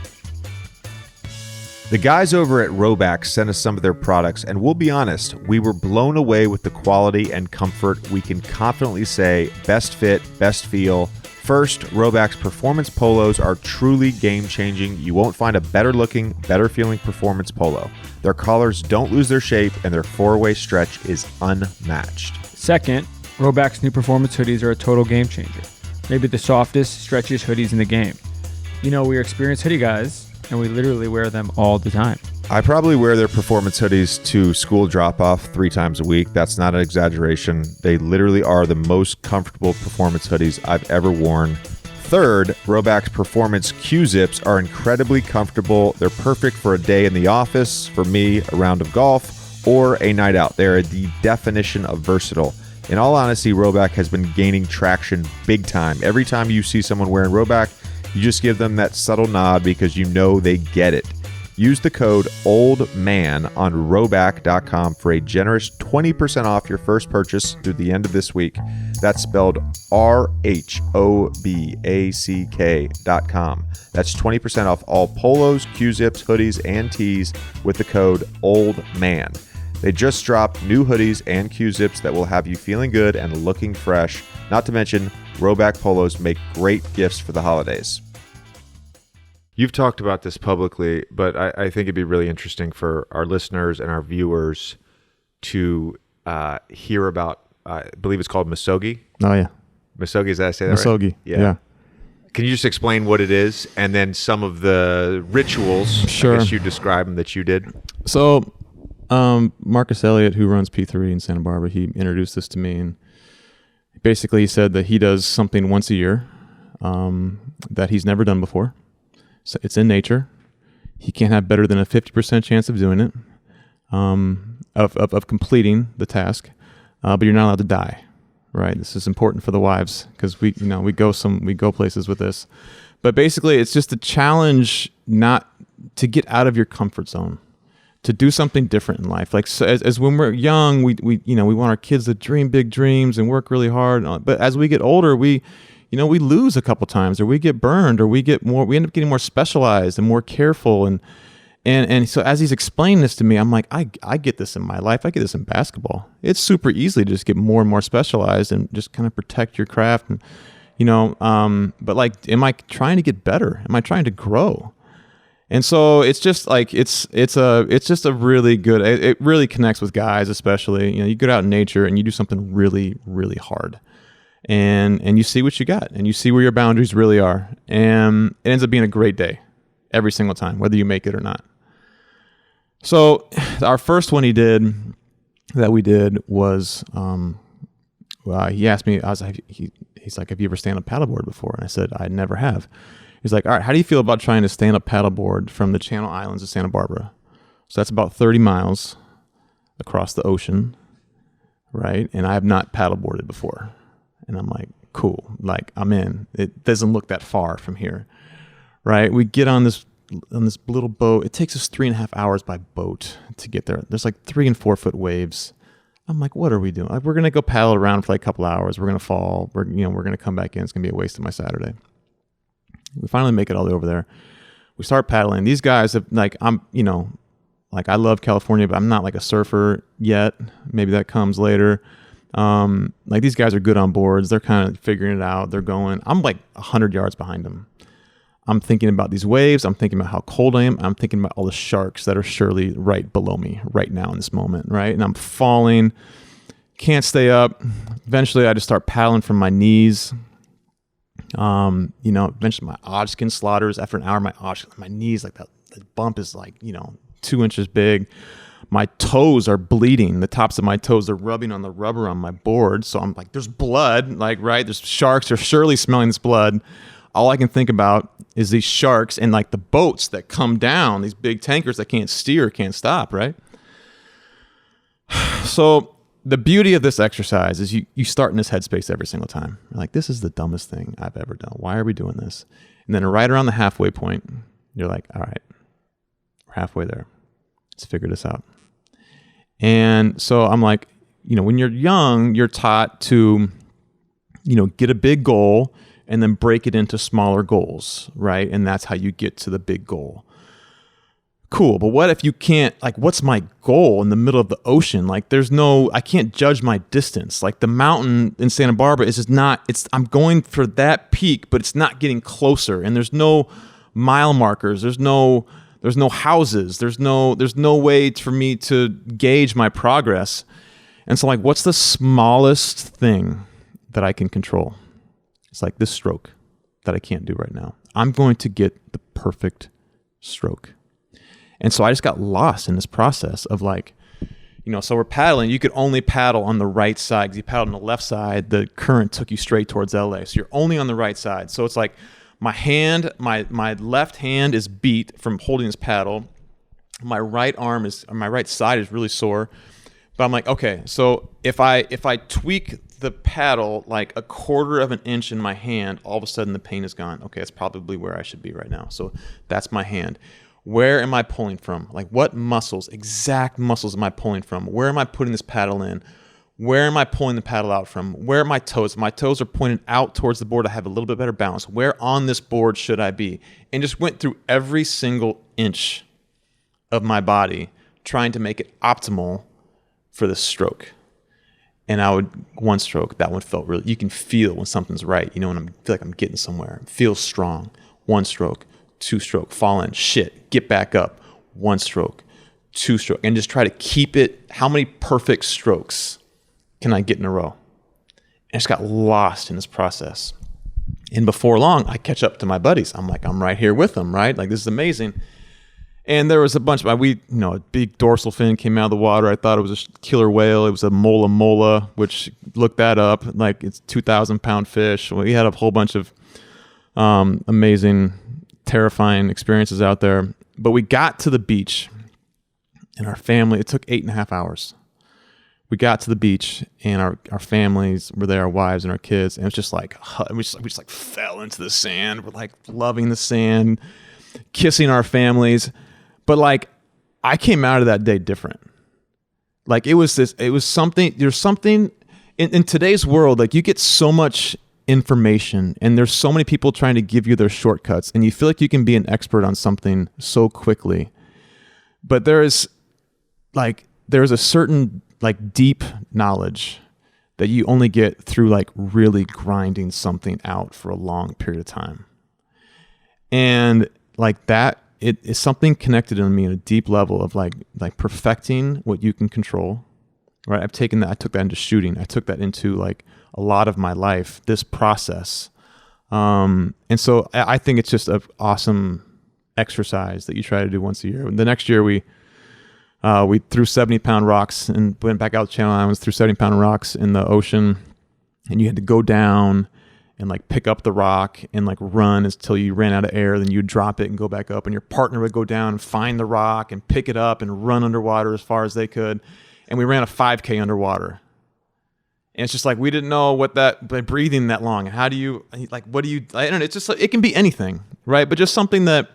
The guys over at Roback sent us some of their products, and we'll be honest, we were blown away with the quality and comfort. We can confidently say best fit, best feel. First, Roback's performance polos are truly game-changing. You won't find a better-looking, better-feeling performance polo. Their collars don't lose their shape, and their four-way stretch is unmatched. Second, Roback's new performance hoodies are a total game changer. Maybe the softest, stretchiest hoodies in the game. We're experienced hoodie guys, and we literally wear them all the time. I probably wear their performance hoodies to school drop-off 3 times a week. That's not an exaggeration. They literally are the most comfortable performance hoodies I've ever worn. Third, Roback's performance Q-zips are incredibly comfortable. They're perfect for a day in the office, for me, a round of golf, or a night out. They're the definition of versatile. In all honesty, Roback has been gaining traction big time. Every time you see someone wearing Roback, you just give them that subtle nod because you know they get it. Use the code OLDMAN on roback.com for a generous 20% off your first purchase through the end of this week. That's spelled RHOBACK.com. That's 20% off all polos, Q-zips, hoodies, and tees with the code OLDMAN. They just dropped new hoodies and Q-zips that will have you feeling good and looking fresh. Not to mention, Rowback polos make great gifts for the holidays. You've talked about this publicly, but I think it'd be really interesting for our listeners and our viewers to hear about, I believe it's called Misogi. Oh, yeah. Misogi, is that I say that Misogi, right? yeah. Can you just explain what it is and then some of the rituals, Sure. I guess you describe them, that you did? So Marcus Elliott, who runs P3 in Santa Barbara, he introduced this to me, and basically he said that he does something once a year that he's never done before. So it's in nature. He can't have better than a 50% chance of doing it, of completing the task, but you're not allowed to die. Right. This is important for the wives because we go places with this, but basically it's just a challenge not to get out of your comfort zone, to do something different in life. Like so as when we're young, we want our kids to dream big dreams and work really hard. But as we get older, we lose a couple times, or we get burned, or we end up getting more specialized and more careful. And so as he's explaining this to me, I'm like, I get this in my life. I get this in basketball. It's super easy to just get more and more specialized and just kind of protect your craft. And, but like, am I trying to get better? Am I trying to grow? And so it's just like, it's just a really good, it really connects with guys, especially, you get out in nature and you do something really, really hard. And you see what you got, and you see where your boundaries really are. And it ends up being a great day every single time, whether you make it or not. So our first one we did was, he asked me, he's like, have you ever stand up paddleboard before? And I said, I never have. He's like, all right, how do you feel about trying to stand up paddleboard from the Channel Islands of Santa Barbara? So that's about 30 miles across the ocean, right? And I have not paddleboarded before. And I'm like, cool, like I'm in. It doesn't look that far from here, right? We get on this little boat. It takes us 3.5 hours by boat to get there. There's like 3 and 4 foot waves. I'm like, what are we doing? Like, we're gonna go paddle around for like a couple hours. We're gonna fall. We're gonna come back in. It's gonna be a waste of my Saturday. We finally make it all the way over there. We start paddling. These guys have like, I love California, but I'm not like a surfer yet. Maybe that comes later. Like these guys are good on boards. They're kind of figuring it out. They're going. I'm like 100 yards behind them. I'm thinking about these waves. I'm thinking about how cold I am. I'm thinking about all the sharks that are surely right below me right now in this moment, right? And I'm falling, can't stay up. Eventually, I just start paddling from my knees. Eventually my odskin slaughters. After an hour, my knees, like that bump is like, 2 inches big. My toes are bleeding. The tops of my toes are rubbing on the rubber on my board. So I'm like, there's blood, like, right? There's sharks. They're surely smelling this blood. All I can think about is these sharks and like the boats that come down, these big tankers that can't steer, can't stop, right? So the beauty of this exercise is you start in this headspace every single time. You're like, this is the dumbest thing I've ever done. Why are we doing this? And then right around the halfway point, you're like, all right, we're halfway there. Let's figure this out. And so I'm like, when you're young, you're taught to, get a big goal and then break it into smaller goals, right? And that's how you get to the big goal. Cool, but what if you can't, like, what's my goal in the middle of the ocean? Like, I can't judge my distance. Like, the mountain in Santa Barbara is just not, I'm going for that peak, but it's not getting closer. And there's no mile markers. There's no houses. There's no way for me to gauge my progress. And so, like, what's the smallest thing that I can control? It's like this stroke that I can't do right now. I'm going to get the perfect stroke. And so I just got lost in this process of like, so we're paddling. You could only paddle on the right side. Because you paddled on the left side, the current took you straight towards LA. So you're only on the right side. So it's like my left hand is beat from holding this paddle. My right side is really sore. But I'm like, okay, so if I tweak the paddle like a 1/4 of an inch in my hand, all of a sudden the pain is gone. Okay, that's probably where I should be right now. So that's my hand. Where am I pulling from? Like what exact muscles am I pulling from? Where am I putting this paddle in? Where am I pulling the paddle out from? Where are my toes? My toes are pointed out towards the board. I have a little bit better balance. Where on this board should I be? And just went through every single inch of my body trying to make it optimal for this stroke. And I would, one stroke, that one felt really, you can feel when something's right, you know, when I feel like I'm getting somewhere. It feels strong. One stroke, two stroke, fall in, shit, get back up. One stroke, two stroke, and just try to keep it. How many perfect strokes can I get in a row? And I just got lost in this process. And before long, I catch up to my buddies. I'm like, I'm right here with them, right? Like, this is amazing. And there was a bunch of, a big dorsal fin came out of the water. I thought it was a killer whale. It was a mola, which looked that up. Like, it's 2,000-pound fish. We had a whole bunch of amazing, terrifying experiences out there. But we got to the beach, and our family, it took 8.5 hours. We got to the beach, and our families were there, our wives and our kids, and it was just like, we just like fell into the sand. We're like loving the sand, kissing our families. But like, I came out of that day different. Like, there's something in today's world, like, you get so much information and there's so many people trying to give you their shortcuts, and you feel like you can be an expert on something so quickly. But there's a certain like deep knowledge that you only get through like really grinding something out for a long period of time. And like that, it is something connected in me on a deep level of like perfecting what you can control, right? I took that into shooting. I took that into like a lot of my life, this process. And so I think it's just an awesome exercise that you try to do once a year. The next year we threw 70-pound rocks and went back out to Channel Islands, threw 70-pound rocks in the ocean, and you had to go down and like pick up the rock and like run until you ran out of air. Then you'd drop it and go back up, and your partner would go down and find the rock and pick it up and run underwater as far as they could. And we ran a 5K underwater. And it's just like, we didn't know by breathing that long. How do you, like, what do you, I don't know, it's just like, it can be anything, right? But just something that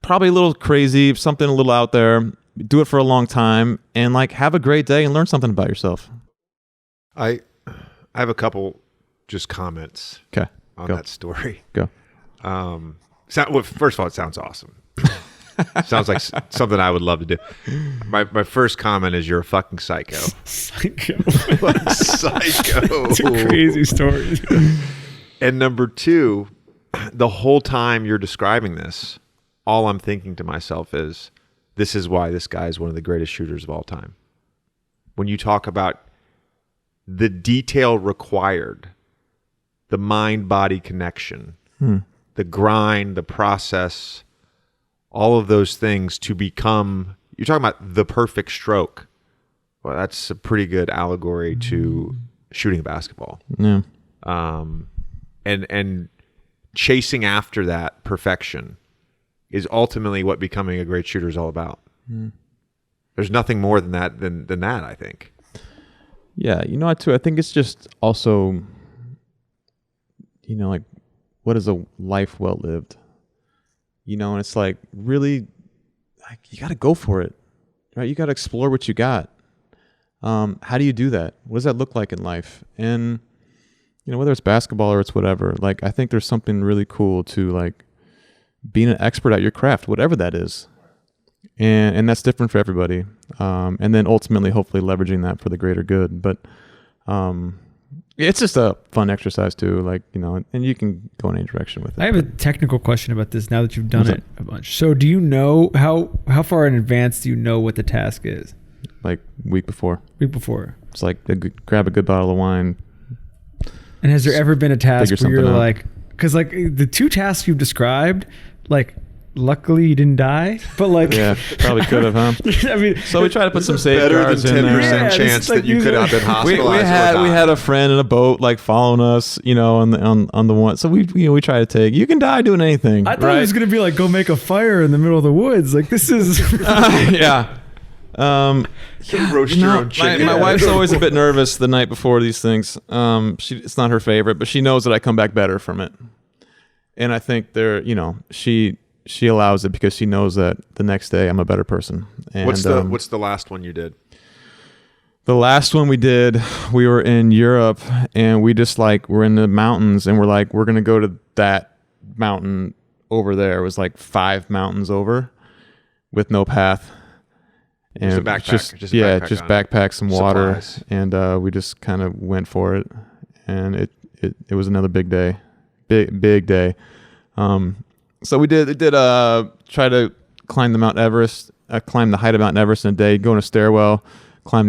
probably a little crazy, something a little out there. Do it for a long time and like have a great day and learn something about yourself. I have a couple just comments on that story. Go. First of all, it sounds awesome. Sounds like something I would love to do. My first comment is you're a fucking psycho. Psycho. Psycho. It's a crazy story. And number two, the whole time you're describing this, all I'm thinking to myself is, this is why this guy is one of the greatest shooters of all time. When you talk about the detail required, the mind-body connection, the grind, the process, all of those things to become, you're talking about the perfect stroke. Well, that's a pretty good allegory to shooting a basketball. Yeah. And chasing after that perfection is ultimately what becoming a great shooter is all about. There's nothing more than that, I think. Yeah, too. I think it's just also, like, what is a life well lived? And it's like, really, like, you got to go for it, right? You got to explore what you got. How do you do that? What does that look like in life? And, whether it's basketball or it's whatever, like, I think there's something really cool to like being an expert at your craft, whatever that is. And that's different for everybody. And then ultimately, hopefully leveraging that for the greater good. But it's just a fun exercise too, like, and you can go in any direction with it. I have a technical question about this now that you've done it a bunch. So do you know how far in advance do you know what the task is? Like week before. It's like grab a good bottle of wine. And has there ever been a task where you're like, because like the two tasks you've described, like, luckily you didn't die, but like, yeah, probably could have, huh? I mean, so we try to put some safeguards in there. Better than 10% chance that you could have been hospitalized. We had a friend in a boat like following us, on the one. So we try to take. You can die doing anything. I thought it was gonna be like go make a fire in the middle of the woods. Like this is yeah. Roast your own chicken. My wife's always a bit nervous the night before these things. It's not her favorite, but she knows that I come back better from it. And I think she allows it because she knows that the next day I'm a better person. And what's the last one you did? The last one we did, we were in Europe, and we just like we're in the mountains, and we're like, we're gonna go to that mountain over there. It was like 5 mountains over with no path. And just a backpack. Just backpack, some water, supplies. and we just kind of went for it. And it was another big day, big day. So we did try to climb the Mount Everest, climb the height of Mount Everest in a day. Go in a stairwell, climb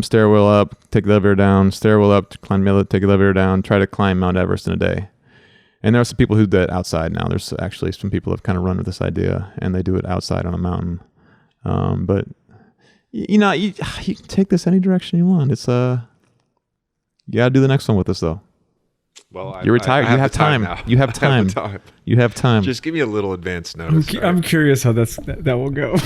stairwell up, take the elevator down, stairwell up, take the elevator down. Try to climb Mount Everest in a day. And there are some people who do that outside now. There's actually some people who have kind of run with this idea, and they do it outside on a mountain. But you can take this any direction you want. It's you got to do the next one with us though. Well, you're retired. You have time now. You have time. You have time. Just give me a little advance notice. I'm curious how that will go.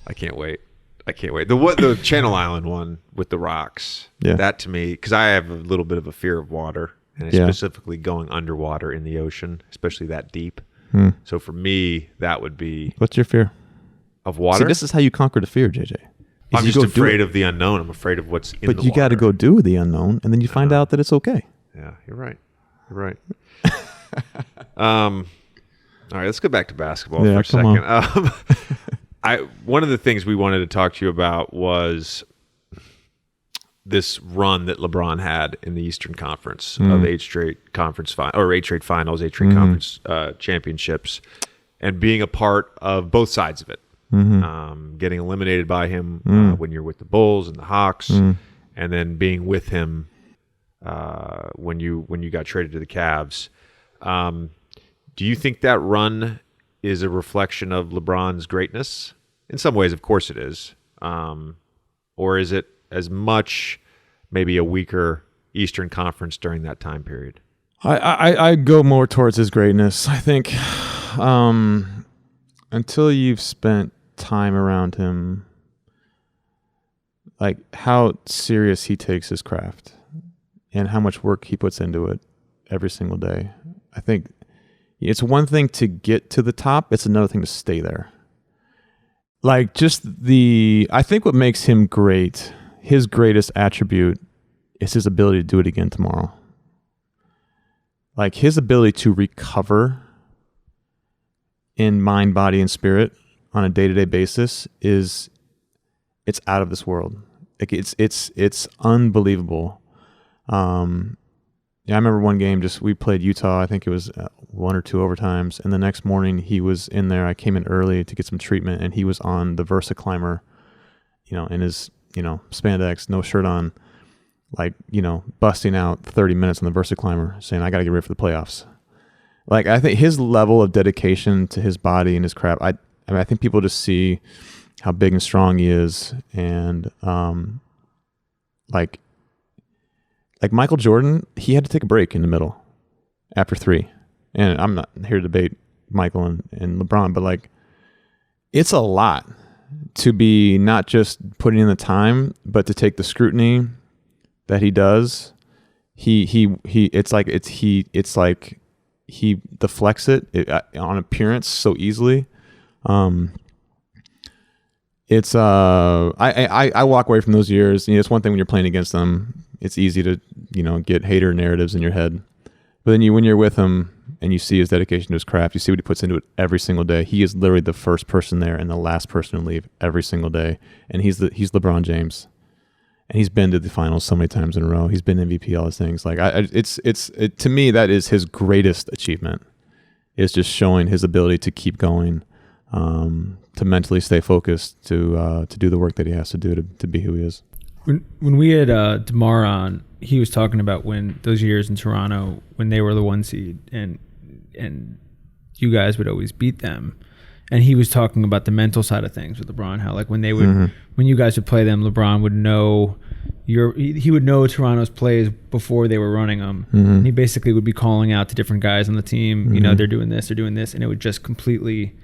I can't wait. The Channel Island one with the rocks. Yeah. That to me, because I have a little bit of a fear of water, and specifically going underwater in the ocean, especially that deep. So for me, that would be. What's your fear? Of water? See, this is how you conquer the fear, JJ. I'm just afraid of the unknown. I'm afraid of what's in the water. But you got to go do the unknown, and then you find out that it's okay. Yeah, you're right. All right, let's go back to basketball for a second. One of the things we wanted to talk to you about was this run that LeBron had in the Eastern Conference of 8 straight conference finals, 8 straight conference championships, and being a part of both sides of it. Getting eliminated by him when you're with the Bulls and the Hawks, and then being with him when you got traded to the Cavs. Do you think that run is a reflection of LeBron's greatness? In some ways, of course it is. Or is it as much maybe a weaker Eastern Conference during that time period? I go more towards his greatness. I think until you've spent time around him, like how serious he takes his craft and how much work he puts into it every single day. I think it's one thing to get to the top. It's another thing to stay there. Like I think what makes him great, his greatest attribute is his ability to do it again tomorrow. Like his ability to recover in mind, body, and spirit on a day-to-day basis it's out of this world. Like it's unbelievable. I remember one game, we played Utah. I think it was 1 or 2 overtimes, and the next morning he was in there. I came in early to get some treatment, and he was on the Versa climber, in his spandex, no shirt on, like busting out 30 minutes on the Versa climber, saying I got to get ready for the playoffs. Like I think his level of dedication to his body and his craft. I think people just see how big and strong he is, and like Michael Jordan, he had to take a break in the middle after 3. And I'm not here to debate Michael and LeBron, but like it's a lot to be not just putting in the time, but to take the scrutiny that he does. It's like he deflects it on appearance so easily. I walk away from those years. It's one thing when you're playing against them. It's easy to, get hater narratives in your head. But then when you're with him and you see his dedication to his craft, you see what he puts into it every single day. He is literally the first person there and the last person to leave every single day. And he's LeBron James. And he's been to the finals so many times in a row. He's been MVP, all those things. Like to me, that is his greatest achievement. Is just showing his ability to keep going, to mentally stay focused, to do the work that he has to do to be who he is. When we had DeMar on, he was talking about when those years in Toronto when they were the 1 seed and you guys would always beat them, and he was talking about the mental side of things with LeBron, how like when they would when you guys would play them, LeBron would know he would know Toronto's plays before they were running them. And he basically would be calling out to different guys on the team, they're doing this, and it would just completely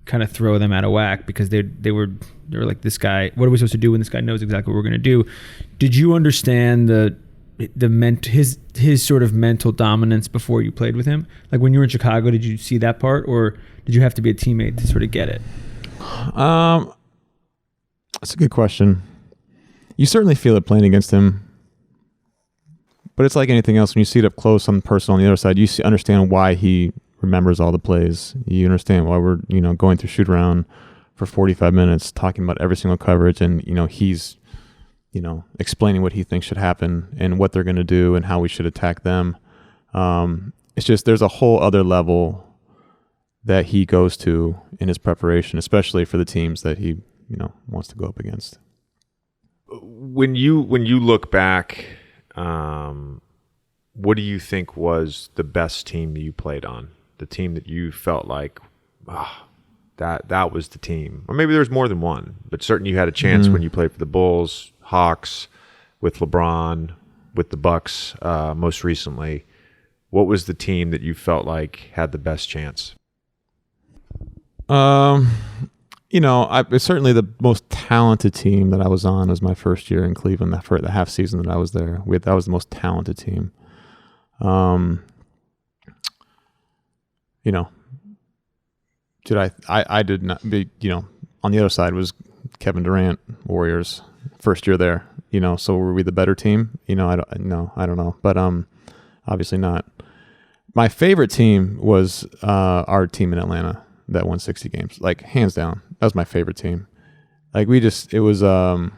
kind of throw them out of whack because they were like, this guy, what are we supposed to do when this guy knows exactly what we're going to do? Did you understand his sort of mental dominance before you played with him? Like when you were in Chicago, did you see that part, or did you have to be a teammate to sort of get it? That's a good question. You certainly feel it playing against him, but it's like anything else. When you see it up close on the person on the other side, you understand why he remembers all the plays. You understand why we're going through shoot around for 45 minutes talking about every single coverage, and he's explaining what he thinks should happen and what they're going to do and how we should attack them. It's just there's a whole other level that he goes to in his preparation, especially for the teams that he wants to go up against. When you look back, what do you think was the best team that you played on? The team that you felt like, that was the team. Or maybe there's more than one, but certainly you had a chance when you played for the Bulls, Hawks, with LeBron, with the Bucks, most recently. What was the team that you felt like had the best chance? It's certainly the most talented team that I was on was my first year in Cleveland. For the half season that I was there, that was the most talented team. I did not be, on the other side was Kevin Durant, Warriors, first year there, so were we the better team? I don't know, but obviously not. My favorite team was our team in Atlanta that won 60 games, like hands down. That was my favorite team. Like there was a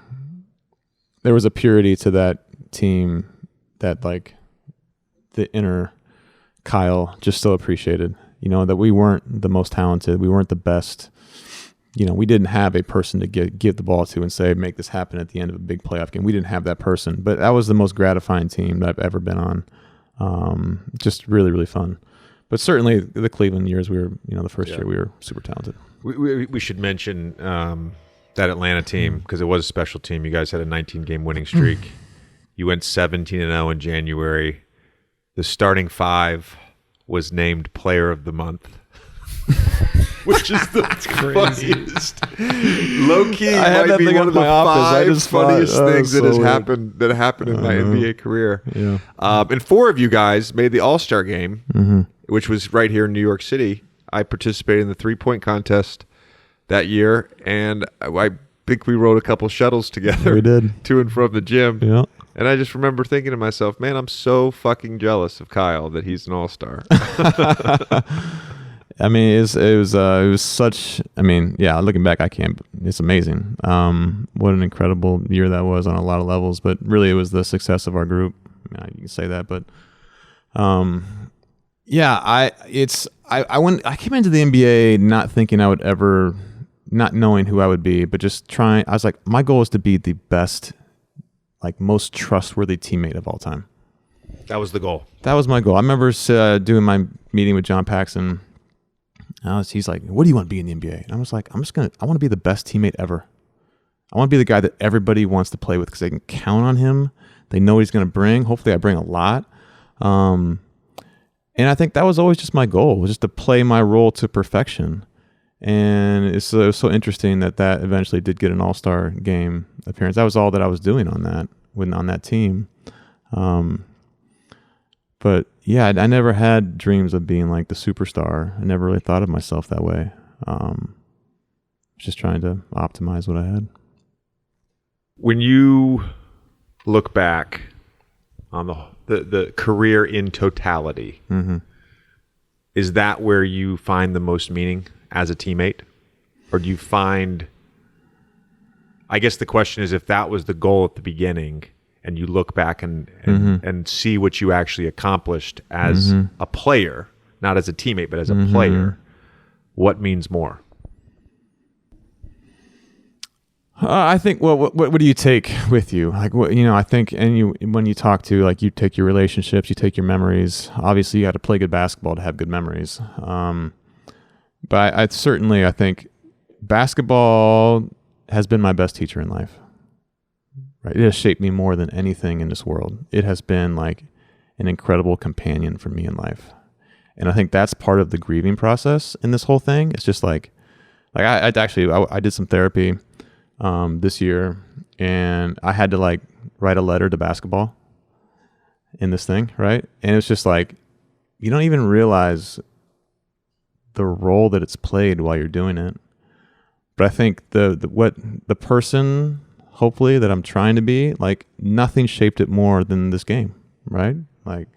purity to that team that like the inner Kyle just so appreciated, that we weren't the most talented. We weren't the best. We didn't have a person to give the ball to and say, make this happen at the end of a big playoff game. We didn't have that person, but that was the most gratifying team that I've ever been on. Just really, really fun. But certainly the Cleveland years, we were, the first year we were super talented. We should mention that Atlanta team because it was a special team. You guys had a 19-game winning streak. You went 17-0 in January. The starting five was named Player of the Month, which is the funniest. Low key, might be one of the five funniest things that happened in my NBA career. Yeah. And four of you guys made the All-Star game, which was right here in New York City. I participated in the 3-point contest that year, and I think we rode a couple shuttles together. We did. To and from the gym. Yeah. And I just remember thinking to myself, man, I'm so fucking jealous of Kyle that he's an all-star. I mean, it was such. I mean, yeah. Looking back, it's amazing. What an incredible year that was on a lot of levels. But really, it was the success of our group. You can say that, but yeah. I came into the NBA not thinking I would ever, not knowing who I would be, but just trying. I was like, my goal is to be the best, like most trustworthy teammate of all time. That was the goal. That was my goal. I remember doing my meeting with John Paxson. He's like, what do you want to be in the NBA? And I was like, I want to be the best teammate ever. I want to be the guy that everybody wants to play with because they can count on him. They know what he's going to bring. Hopefully I bring a lot. And I think that was always just my goal, was just to play my role to perfection. And it was so interesting that eventually did get an all-star game appearance. That was all that I was doing on that team. But yeah, I never had dreams of being like the superstar. I never really thought of myself that way. Just trying to optimize what I had. When you look back on the career in totality, is that where you find the most meaning as a teammate? Or do you find, I guess the question is, if that was the goal at the beginning and you look back and see what you actually accomplished as a player, not as a teammate, but as a player, what means more? I think, well, what do you take with you? Like, I think, when you talk to, like, you take your relationships, you take your memories. Obviously, you got to play good basketball to have good memories. But I think basketball has been my best teacher in life. Right? It has shaped me more than anything in this world. It has been like an incredible companion for me in life. And I think that's part of the grieving process in this whole thing. It's just like I did some therapy this year, and I had to like write a letter to basketball in this thing, right? And it's just like, you don't even realize the role that it's played while you're doing it. But I think the person, hopefully, that I'm trying to be, like, nothing shaped it more than this game, right? Like,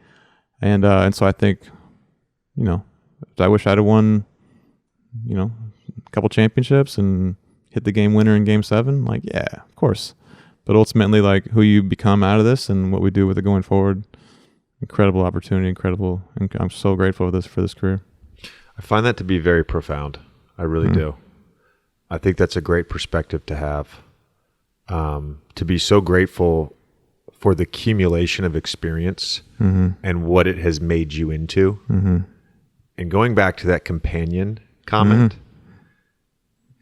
and so I think, I wish I'd have won, a couple championships and hit the game winner in Game 7? Like, yeah, of course. But ultimately, like, who you become out of this and what we do with it going forward, incredible opportunity, incredible. And I'm so grateful for this career. I find that to be very profound. I really do. I think that's a great perspective to have. To be so grateful for the accumulation of experience and what it has made you into. And going back to that companion comment,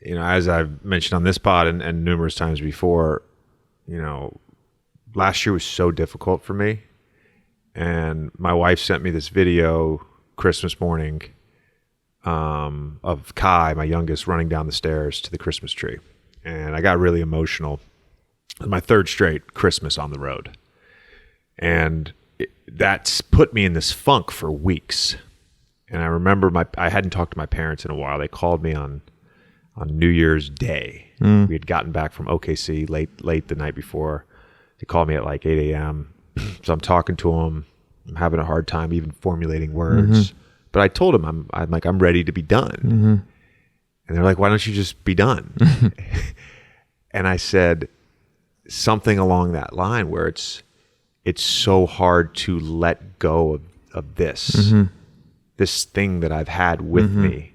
you know, as I've mentioned on this pod and numerous times before, you know, last year was so difficult for me. And my wife sent me this video Christmas morning of Kai, my youngest, running down the stairs to the Christmas tree. And I got really emotional. It was my third straight Christmas on the road. And that's put me in this funk for weeks. And I remember I hadn't talked to my parents in a while. They called me on New Year's Day. We had gotten back from OKC late the night before. They called me at like 8 a.m. So I'm talking to them. I'm having a hard time even formulating words. But I told them I'm ready to be done. And they're like, why don't you just be done? And I said something along that line where it's so hard to let go of this this thing that I've had with me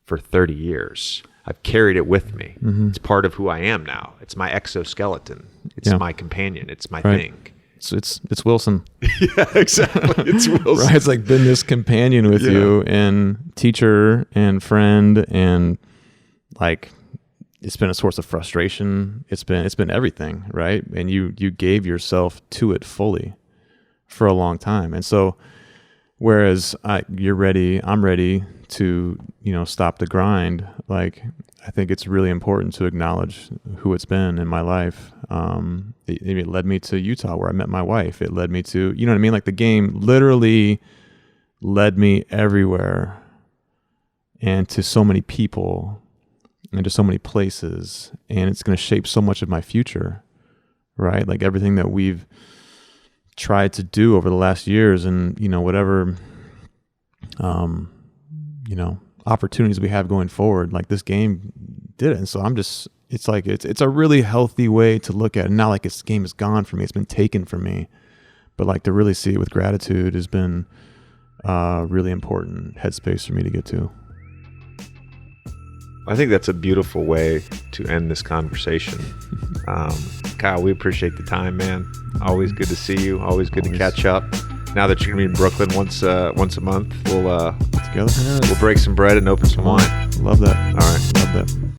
for 30 years. I've carried it with me. It's part of who I am now. It's my exoskeleton. It's my companion. It's my thing. It's Wilson. Yeah, exactly. It's Wilson. Right. It's like been this companion with you and teacher and friend, and like it's been a source of frustration. It's been everything, right? And you gave yourself to it fully for a long time. And so whereas you're ready, I'm ready to, you know, stop the grind. Like, I think it's really important to acknowledge who it's been in my life. It led me to Utah, where I met my wife. It led me to, you know what I mean? Like, the game literally led me everywhere and to so many people and to so many places. And it's going to shape so much of my future, right? Like, everything that we've tried to do over the last years, and, you know, whatever, you know, opportunities we have going forward, like, this game did it. And so it's like, it's a really healthy way to look at it. Not like this game is gone from me, it's been taken from me, but like to really see it with gratitude has been really important headspace for me to get to. I think that's a beautiful way to end this conversation. Kyle, we appreciate the time, man. Always good to see you. Always good to catch up. Now that you're gonna be in Brooklyn once a month, we'll get together. We'll break some bread and open some wine. Love that. All right. Love that.